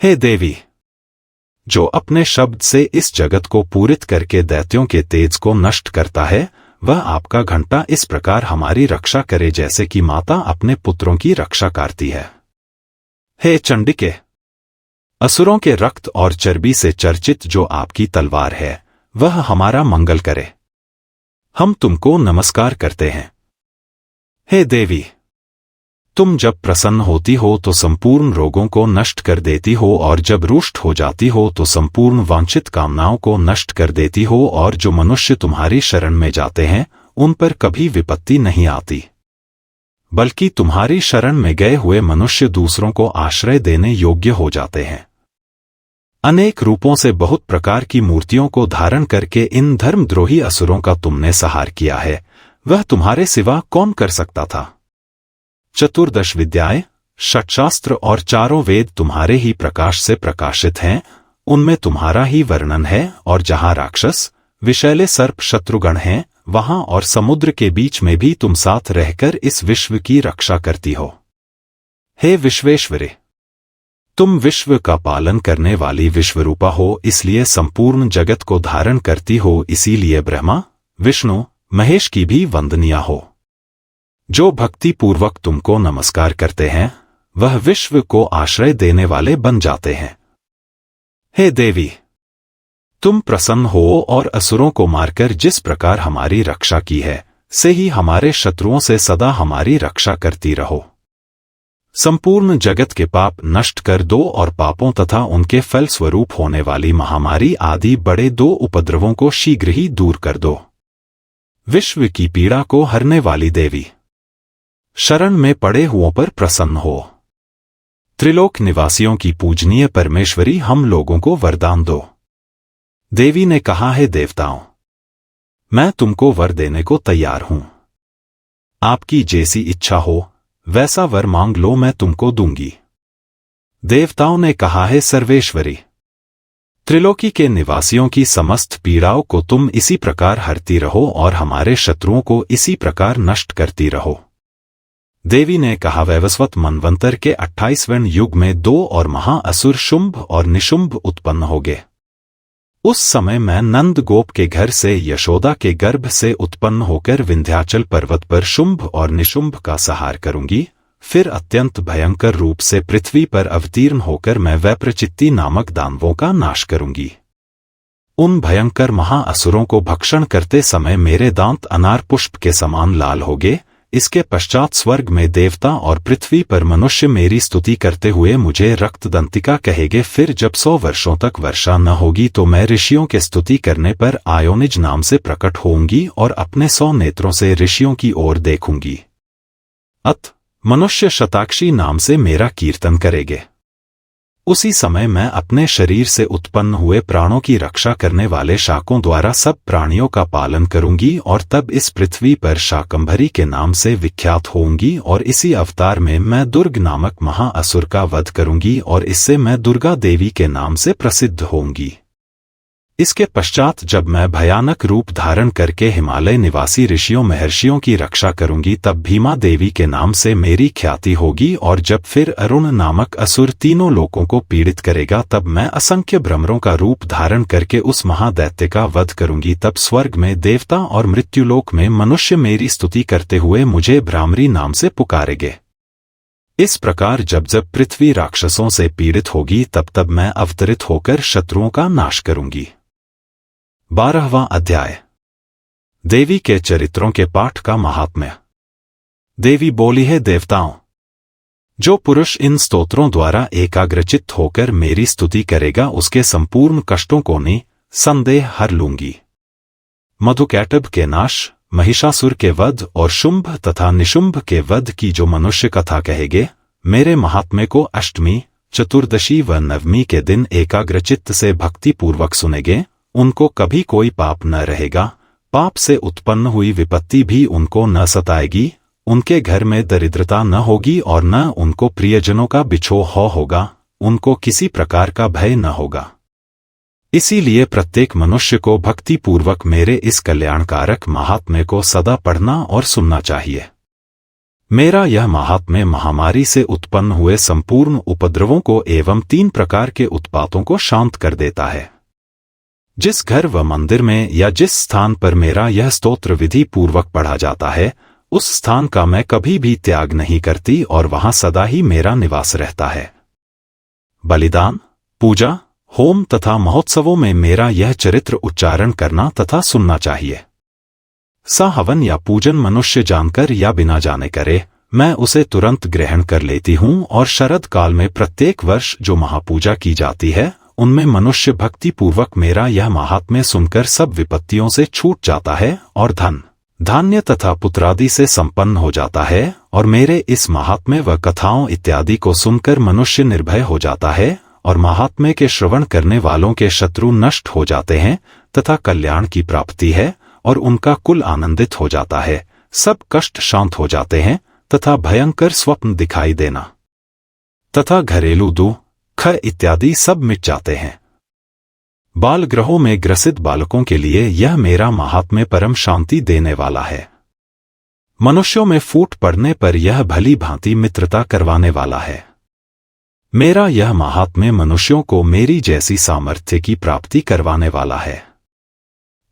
हे देवी, जो अपने शब्द से इस जगत को पूरित करके दैत्यों के तेज को नष्ट करता है, वह आपका घंटा इस प्रकार हमारी रक्षा करे जैसे कि माता अपने पुत्रों की रक्षा करती है। हे चंडिके, असुरों के रक्त और चर्बी से चर्चित जो आपकी तलवार है, वह हमारा मंगल करे, हम तुमको नमस्कार करते हैं। हे देवी, तुम जब प्रसन्न होती हो तो संपूर्ण रोगों को नष्ट कर देती हो, और जब रुष्ट हो जाती हो तो संपूर्ण वांछित कामनाओं को नष्ट कर देती हो, और जो मनुष्य तुम्हारी शरण में जाते हैं उन पर कभी विपत्ति नहीं आती, बल्कि तुम्हारी शरण में गए हुए मनुष्य दूसरों को आश्रय देने योग्य हो जाते हैं। अनेक रूपों से बहुत प्रकार की मूर्तियों को धारण करके इन धर्मद्रोही असुरों का तुमने संहार किया है, वह तुम्हारे सिवा कौन कर सकता था। चतुर्दश विद्याएं, षट्शास्त्र और चारों वेद तुम्हारे ही प्रकाश से प्रकाशित हैं, उनमें तुम्हारा ही वर्णन है, और जहां राक्षस, विषैले सर्प शत्रुगण हैं, वहां और समुद्र के बीच में भी तुम साथ रहकर इस विश्व की रक्षा करती हो। हे विश्वेश्वरी, तुम विश्व का पालन करने वाली विश्वरूपा हो, इसलिए संपूर्ण जगत को धारण करती हो, इसीलिए ब्रह्मा, विष्णु, महेश की भी वंदनीय हो। जो भक्ति पूर्वक तुमको नमस्कार करते हैं, वह विश्व को आश्रय देने वाले बन जाते हैं। हे देवी, तुम प्रसन्न हो और असुरों को मारकर जिस प्रकार हमारी रक्षा की है, से ही हमारे शत्रुओं से सदा हमारी रक्षा करती रहो। संपूर्ण जगत के पाप नष्ट कर दो और पापों तथा उनके फल स्वरूप होने वाली महामारी आदि बड़े दो उपद्रवों को शीघ्र ही दूर कर दो। विश्व की पीड़ा को हरने वाली देवी, शरण में पड़े हुओं पर प्रसन्न हो। त्रिलोक निवासियों की पूजनीय परमेश्वरी, हम लोगों को वरदान दो। देवी ने कहा, है देवताओं, मैं तुमको वर देने को तैयार हूं। आपकी जैसी इच्छा हो वैसा वर मांग लो, मैं तुमको दूंगी। देवताओं ने कहा, है सर्वेश्वरी, त्रिलोकी के निवासियों की समस्त पीड़ाओं को तुम इसी प्रकार हरती रहो और हमारे शत्रुओं को इसी प्रकार नष्ट करती रहो। देवी ने कहा, वैवस्वत मनवंतर के 28वें युग में 2 और महाअसुर शुंभ और निशुंभ उत्पन्न हो गए। उस समय मैं नंद गोप के घर से यशोदा के गर्भ से उत्पन्न होकर विंध्याचल पर्वत पर शुंभ और निशुंभ का संहार करूंगी। फिर अत्यंत भयंकर रूप से पृथ्वी पर अवतीर्ण होकर मैं वैप्रचित्ति नामक दानवों का नाश करूंगी। उन भयंकर महाअसुरों को भक्षण करते समय मेरे दांत अनार पुष्प के समान लाल होंगे। इसके पश्चात स्वर्ग में देवता और पृथ्वी पर मनुष्य मेरी स्तुति करते हुए मुझे रक्तदंतिका कहेंगे। फिर जब 100 वर्षों तक वर्षा न होगी तो मैं ऋषियों के स्तुति करने पर आयोनिज नाम से प्रकट होऊंगी और अपने 100 नेत्रों से ऋषियों की ओर देखूंगी। अत मनुष्य शताक्षी नाम से मेरा कीर्तन करेंगे। उसी समय मैं अपने शरीर से उत्पन्न हुए प्राणों की रक्षा करने वाले शाकों द्वारा सब प्राणियों का पालन करूंगी और तब इस पृथ्वी पर शाकंभरी के नाम से विख्यात होऊंगी और इसी अवतार में मैं दुर्ग नामक महाअसुर का वध करूंगी और इससे मैं दुर्गा देवी के नाम से प्रसिद्ध होऊंगी। इसके पश्चात जब मैं भयानक रूप धारण करके हिमालय निवासी ऋषियों महर्षियों की रक्षा करूंगी तब भीमा देवी के नाम से मेरी ख्याति होगी और जब फिर अरुण नामक असुर तीनों लोकों को पीड़ित करेगा तब मैं असंख्य भ्रमरों का रूप धारण करके उस महादैत्य का वध करूंगी। तब स्वर्ग में देवता और मृत्युलोक में मनुष्य मेरी स्तुति करते हुए मुझे भ्रामरी नाम से पुकारेंगे। इस प्रकार जब जब पृथ्वी राक्षसों से पीड़ित होगी तब तब मैं अवतरित होकर शत्रुओं का नाश करूंगी। 12वां अध्याय। देवी के चरित्रों के पाठ का महात्म्य। देवी बोली है, देवताओं, जो पुरुष इन स्तोत्रों द्वारा एकाग्रचित्त होकर मेरी स्तुति करेगा उसके संपूर्ण कष्टों को निसंदेह हर लूंगी। मधुकैटभ के नाश, महिषासुर के वध और शुंभ तथा निशुंभ के वध की जो मनुष्य कथा कहेंगे, मेरे महात्म्य को अष्टमी, चतुर्दशी व नवमी के दिन एकाग्रचित्त से भक्तिपूर्वक सुनेंगे, उनको कभी कोई पाप न रहेगा। पाप से उत्पन्न हुई विपत्ति भी उनको न सताएगी। उनके घर में दरिद्रता न होगी और न उनको प्रियजनों का बिछोह होगा। उनको किसी प्रकार का भय न होगा। इसीलिए प्रत्येक मनुष्य को भक्तिपूर्वक मेरे इस कल्याणकारक महात्म्य को सदा पढ़ना और सुनना चाहिए। मेरा यह महात्म्य महामारी से उत्पन्न हुए संपूर्ण उपद्रवों को एवं 3 प्रकार के उत्पातों को शांत कर देता है। जिस घर व मंदिर में या जिस स्थान पर मेरा यह स्तोत्र विधि पूर्वक पढ़ा जाता है उस स्थान का मैं कभी भी त्याग नहीं करती और वहां सदा ही मेरा निवास रहता है। बलिदान, पूजा, होम तथा महोत्सवों में मेरा यह चरित्र उच्चारण करना तथा सुनना चाहिए। हवन या पूजन मनुष्य जानकर या बिना जाने करे, मैं उसे तुरंत ग्रहण कर लेती हूं और शरद काल में प्रत्येक वर्ष जो महापूजा की जाती है उनमें मनुष्य भक्तिपूर्वक मेरा यह महात्म्य सुनकर सब विपत्तियों से छूट जाता है और धन, धान्य तथा पुत्रादि से संपन्न हो जाता है और मेरे इस महात्म्य व कथाओं इत्यादि को सुनकर मनुष्य निर्भय हो जाता है और महात्म्य के श्रवण करने वालों के शत्रु नष्ट हो जाते हैं तथा कल्याण की प्राप्ति है और उनका कुल आनंदित हो जाता है। सब कष्ट शांत हो जाते हैं तथा भयंकर स्वप्न दिखाई देना तथा घरेलू दुख इत्यादि सब मिट जाते हैं। बाल ग्रहों में ग्रसित बालकों के लिए यह मेरा महात्म्य परम शांति देने वाला है। मनुष्यों में फूट पड़ने पर यह भली भांति मित्रता करवाने वाला है। मेरा यह महात्म्य मनुष्यों को मेरी जैसी सामर्थ्य की प्राप्ति करवाने वाला है।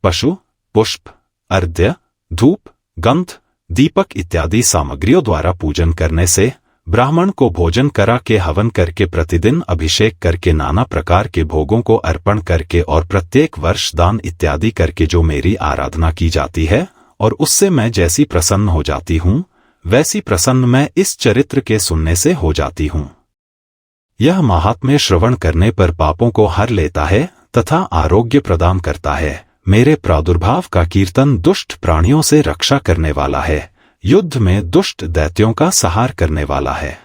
पशु, पुष्प, अर्घ्य, धूप, गंध, दीपक इत्यादि सामग्रियों द्वारा पूजन करने से, ब्राह्मण को भोजन करा के हवन करके, प्रतिदिन अभिषेक करके, नाना प्रकार के भोगों को अर्पण करके और प्रत्येक वर्ष दान इत्यादि करके जो मेरी आराधना की जाती है और उससे मैं जैसी प्रसन्न हो जाती हूँ वैसी प्रसन्न मैं इस चरित्र के सुनने से हो जाती हूँ। यह महात्म्य श्रवण करने पर पापों को हर लेता है तथा आरोग्य प्रदान करता है। मेरे प्रादुर्भाव का कीर्तन दुष्ट प्राणियों से रक्षा करने वाला है, युद्ध में दुष्ट दैत्यों का संहार करने वाला है।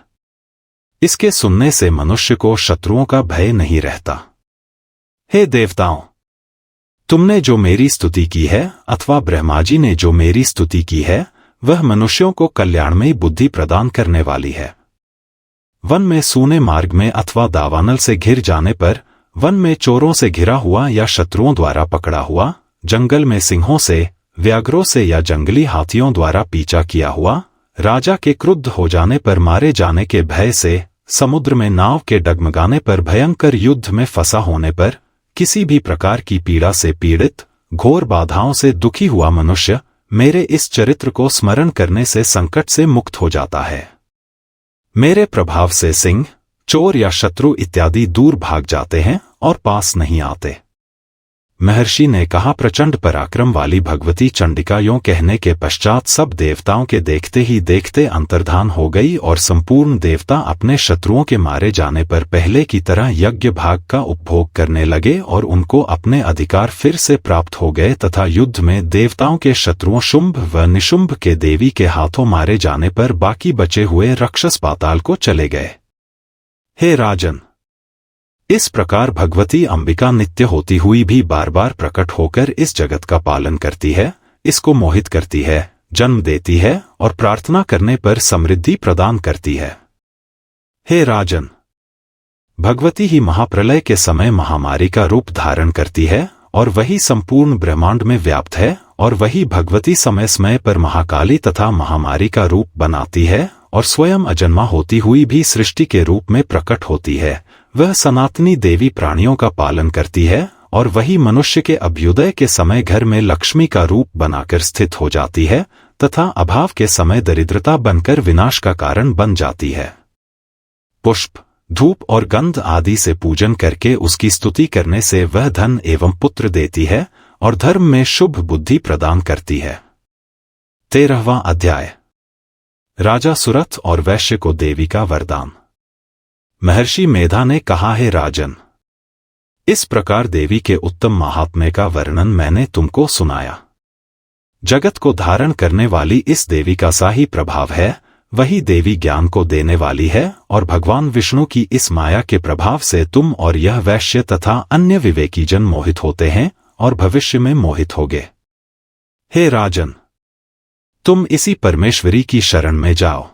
इसके सुनने से मनुष्य को शत्रुओं का भय नहीं रहता। हे देवताओं, तुमने जो मेरी स्तुति की है अथवा ब्रह्मा जी ने जो मेरी स्तुति की है वह मनुष्यों को कल्याणमयी बुद्धि प्रदान करने वाली है। वन में सूने मार्ग में अथवा दावानल से घिर जाने पर, वन में चोरों से घिरा हुआ या शत्रुओं द्वारा पकड़ा हुआ, जंगल में सिंहों से, व्याघ्रों से या जंगली हाथियों द्वारा पीछा किया हुआ, राजा के क्रुद्ध हो जाने पर मारे जाने के भय से, समुद्र में नाव के डगमगाने पर, भयंकर युद्ध में फंसा होने पर, किसी भी प्रकार की पीड़ा से पीड़ित, घोर बाधाओं से दुखी हुआ मनुष्य मेरे इस चरित्र को स्मरण करने से संकट से मुक्त हो जाता है। मेरे प्रभाव से सिंह, चोर या शत्रु इत्यादि दूर भाग जाते हैं और पास नहीं आते। महर्षि ने कहा, प्रचंड पराक्रम वाली भगवती चंडिका यों कहने के पश्चात सब देवताओं के देखते ही देखते अंतर्धान हो गई और संपूर्ण देवता अपने शत्रुओं के मारे जाने पर पहले की तरह यज्ञ भाग का उपभोग करने लगे और उनको अपने अधिकार फिर से प्राप्त हो गए तथा युद्ध में देवताओं के शत्रुओं शुंभ व निशुंभ के देवी के हाथों मारे जाने पर बाकी बचे हुए राक्षस पाताल को चले गए। हे राजन, इस प्रकार भगवती अंबिका नित्य होती हुई भी बार बार प्रकट होकर इस जगत का पालन करती है, इसको मोहित करती है, जन्म देती है और प्रार्थना करने पर समृद्धि प्रदान करती है। हे राजन, भगवती ही महाप्रलय के समय महामारी का रूप धारण करती है और वही संपूर्ण ब्रह्मांड में व्याप्त है और वही भगवती समय समय पर महाकाली तथा महामारी का रूप बनाती है और स्वयं अजन्मा होती हुई भी सृष्टि के रूप में प्रकट होती है। वह सनातनी देवी प्राणियों का पालन करती है और वही मनुष्य के अभ्युदय के समय घर में लक्ष्मी का रूप बनाकर स्थित हो जाती है तथा अभाव के समय दरिद्रता बनकर विनाश का कारण बन जाती है। पुष्प, धूप और गंध आदि से पूजन करके उसकी स्तुति करने से वह धन एवं पुत्र देती है और धर्म में शुभ बुद्धि प्रदान करती है। 13वां अध्याय। राजा सुरथ और वैश्य को देवी का वरदान। महर्षि मेधा ने कहा, है राजन, इस प्रकार देवी के उत्तम महात्म्य का वर्णन मैंने तुमको सुनाया। जगत को धारण करने वाली इस देवी का सा ही प्रभाव है, वही देवी ज्ञान को देने वाली है और भगवान विष्णु की इस माया के प्रभाव से तुम और यह वैश्य तथा अन्य विवेकी जन मोहित होते हैं और भविष्य में मोहित होगे। हे राजन, तुम इसी परमेश्वरी की शरण में जाओ।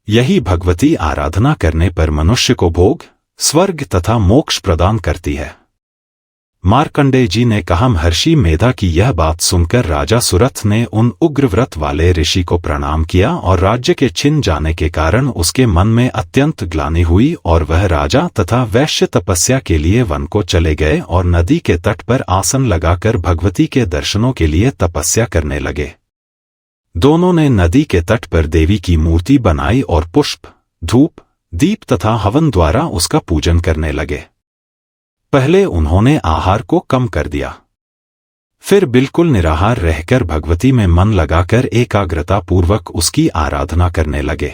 यही भगवती आराधना करने पर मनुष्य को भोग, स्वर्ग तथा मोक्ष प्रदान करती है। मार्कंडेय जी ने कहा, महर्षि मेधा की यह बात सुनकर राजा सुरथ ने उन उग्रव्रत वाले ऋषि को प्रणाम किया और राज्य के छिन जाने के कारण उसके मन में अत्यंत ग्लानि हुई और वह राजा तथा वैश्य तपस्या के लिए वन को चले गए और नदी के तट पर आसन लगाकर भगवती के दर्शनों के लिए तपस्या करने लगे। दोनों ने नदी के तट पर देवी की मूर्ति बनाई और पुष्प, धूप, दीप तथा हवन द्वारा उसका पूजन करने लगे। पहले उन्होंने आहार को कम कर दिया, फिर बिल्कुल निराहार रहकर भगवती में मन लगाकर एकाग्रता पूर्वक उसकी आराधना करने लगे।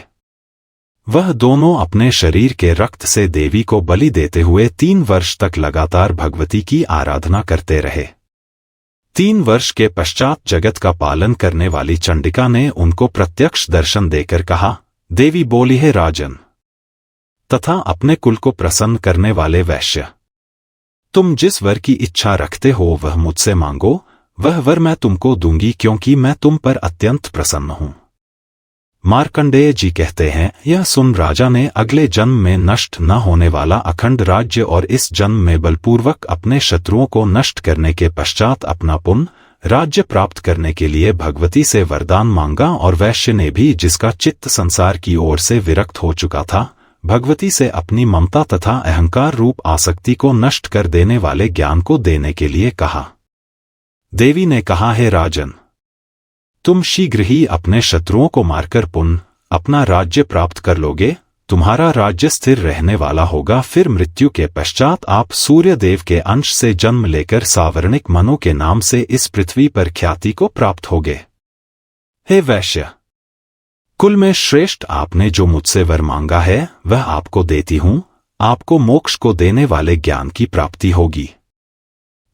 वह दोनों अपने शरीर के रक्त से देवी को बलि देते हुए 3 वर्ष तक लगातार भगवती की आराधना करते रहे। 3 वर्ष के पश्चात जगत का पालन करने वाली चंडिका ने उनको प्रत्यक्ष दर्शन देकर कहा, देवी बोली, है राजन तथा अपने कुल को प्रसन्न करने वाले वैश्य, तुम जिस वर की इच्छा रखते हो वह मुझसे मांगो, वह वर मैं तुमको दूंगी क्योंकि मैं तुम पर अत्यंत प्रसन्न हूं। मार्कंडेय जी कहते हैं, यह सुन राजा ने अगले जन्म में नष्ट न होने वाला अखंड राज्य और इस जन्म में बलपूर्वक अपने शत्रुओं को नष्ट करने के पश्चात अपना पुण्य राज्य प्राप्त करने के लिए भगवती से वरदान मांगा और वैश्य ने भी, जिसका चित्त संसार की ओर से विरक्त हो चुका था, भगवती से अपनी ममता तथा अहंकार रूप आसक्ति को नष्ट कर देने वाले ज्ञान को देने के लिए कहा। देवी ने कहा, हे राजन, तुम शीघ्र ही अपने शत्रुओं को मारकर पुनः अपना राज्य प्राप्त कर लोगे। तुम्हारा राज्य स्थिर रहने वाला होगा। फिर मृत्यु के पश्चात आप सूर्य देव के अंश से जन्म लेकर सावर्णिक मनु के नाम से इस पृथ्वी पर ख्याति को प्राप्त होगे। हे वैश्य, कुल में श्रेष्ठ, आपने जो मुझसे वर मांगा है वह आपको देती हूं। आपको मोक्ष को देने वाले ज्ञान की प्राप्ति होगी।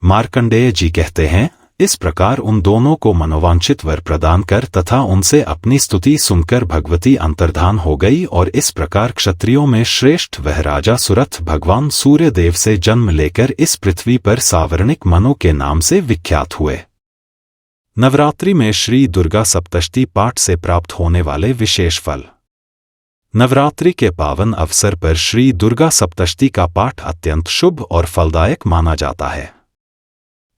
मार्कंडेय जी कहते हैं, इस प्रकार उन दोनों को मनोवांछित वर प्रदान कर तथा उनसे अपनी स्तुति सुनकर भगवती अंतर्धान हो गई और इस प्रकार क्षत्रियों में श्रेष्ठ वह राजा सुरथ भगवान सूर्य देव से जन्म लेकर इस पृथ्वी पर सावर्णिक मनु के नाम से विख्यात हुए। नवरात्रि में श्री दुर्गा सप्तशती पाठ से प्राप्त होने वाले विशेष फल। नवरात्रि के पावन अवसर पर श्री दुर्गा सप्तशती का पाठ अत्यंत शुभ और फलदायक माना जाता है।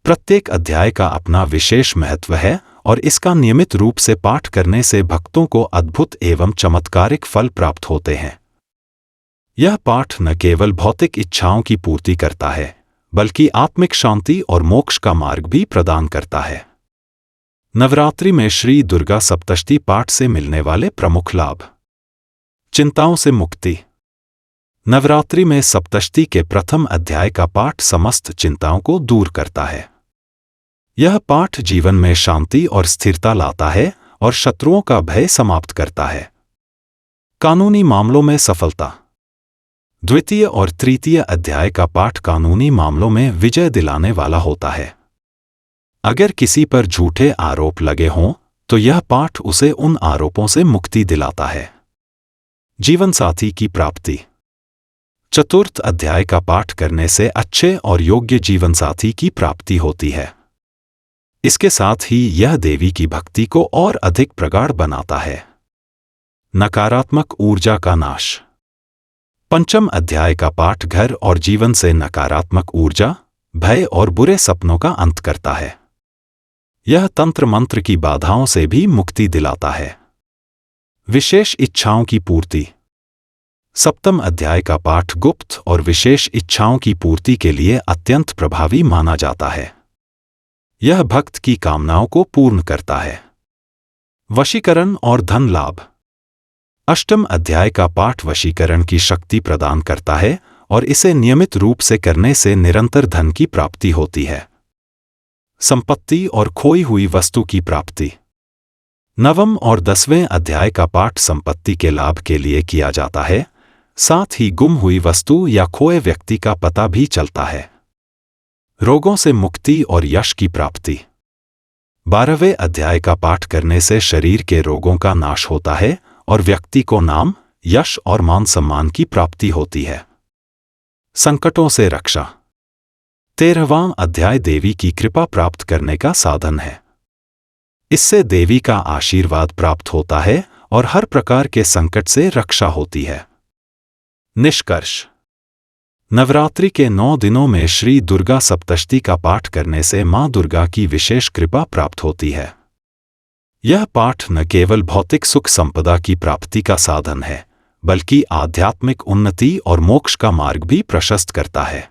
प्रत्येक अध्याय का अपना विशेष महत्व है और इसका नियमित रूप से पाठ करने से भक्तों को अद्भुत एवं चमत्कारिक फल प्राप्त होते हैं। यह पाठ न केवल भौतिक इच्छाओं की पूर्ति करता है बल्कि आत्मिक शांति और मोक्ष का मार्ग भी प्रदान करता है। नवरात्रि में श्री दुर्गा सप्तशती पाठ से मिलने वाले प्रमुख लाभ। चिंताओं से मुक्ति। नवरात्रि में सप्तशती के प्रथम अध्याय का पाठ समस्त चिंताओं को दूर करता है। यह पाठ जीवन में शांति और स्थिरता लाता है और शत्रुओं का भय समाप्त करता है। कानूनी मामलों में सफलता। द्वितीय और तृतीय अध्याय का पाठ कानूनी मामलों में विजय दिलाने वाला होता है। अगर किसी पर झूठे आरोप लगे हों तो यह पाठ उसे उन आरोपों से मुक्ति दिलाता है। जीवनसाथी की प्राप्ति। चतुर्थ अध्याय का पाठ करने से अच्छे और योग्य जीवनसाथी की प्राप्ति होती है। इसके साथ ही यह देवी की भक्ति को और अधिक प्रगाढ़ बनाता है। नकारात्मक ऊर्जा का नाश। पंचम अध्याय का पाठ घर और जीवन से नकारात्मक ऊर्जा, भय और बुरे सपनों का अंत करता है। यह तंत्र मंत्र की बाधाओं से भी मुक्ति दिलाता है। विशेष इच्छाओं की पूर्ति। सप्तम अध्याय का पाठ गुप्त और विशेष इच्छाओं की पूर्ति के लिए अत्यंत प्रभावी माना जाता है। यह भक्त की कामनाओं को पूर्ण करता है। वशीकरण और धन लाभ। अष्टम अध्याय का पाठ वशीकरण की शक्ति प्रदान करता है और इसे नियमित रूप से करने से निरंतर धन की प्राप्ति होती है। संपत्ति और खोई हुई वस्तु की प्राप्ति। नवम और 10वें अध्याय का पाठ संपत्ति के लाभ के लिए किया जाता है, साथ ही गुम हुई वस्तु या खोए व्यक्ति का पता भी चलता है। रोगों से मुक्ति और यश की प्राप्ति। 12वें अध्याय का पाठ करने से शरीर के रोगों का नाश होता है और व्यक्ति को नाम, यश और मान सम्मान की प्राप्ति होती है। संकटों से रक्षा। 13वां अध्याय देवी की कृपा प्राप्त करने का साधन है। इससे देवी का आशीर्वाद प्राप्त होता है और हर प्रकार के संकट से रक्षा होती है। निष्कर्ष। नवरात्रि के 9 दिनों में श्री दुर्गा सप्तशती का पाठ करने से मां दुर्गा की विशेष कृपा प्राप्त होती है। यह पाठ न केवल भौतिक सुख संपदा की प्राप्ति का साधन है, बल्कि आध्यात्मिक उन्नति और मोक्ष का मार्ग भी प्रशस्त करता है।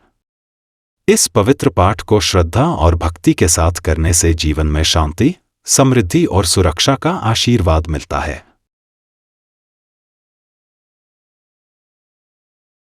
इस पवित्र पाठ को श्रद्धा और भक्ति के साथ करने से जीवन में शांति, समृद्धि और सुरक्षा का आशीर्वाद मिलता है।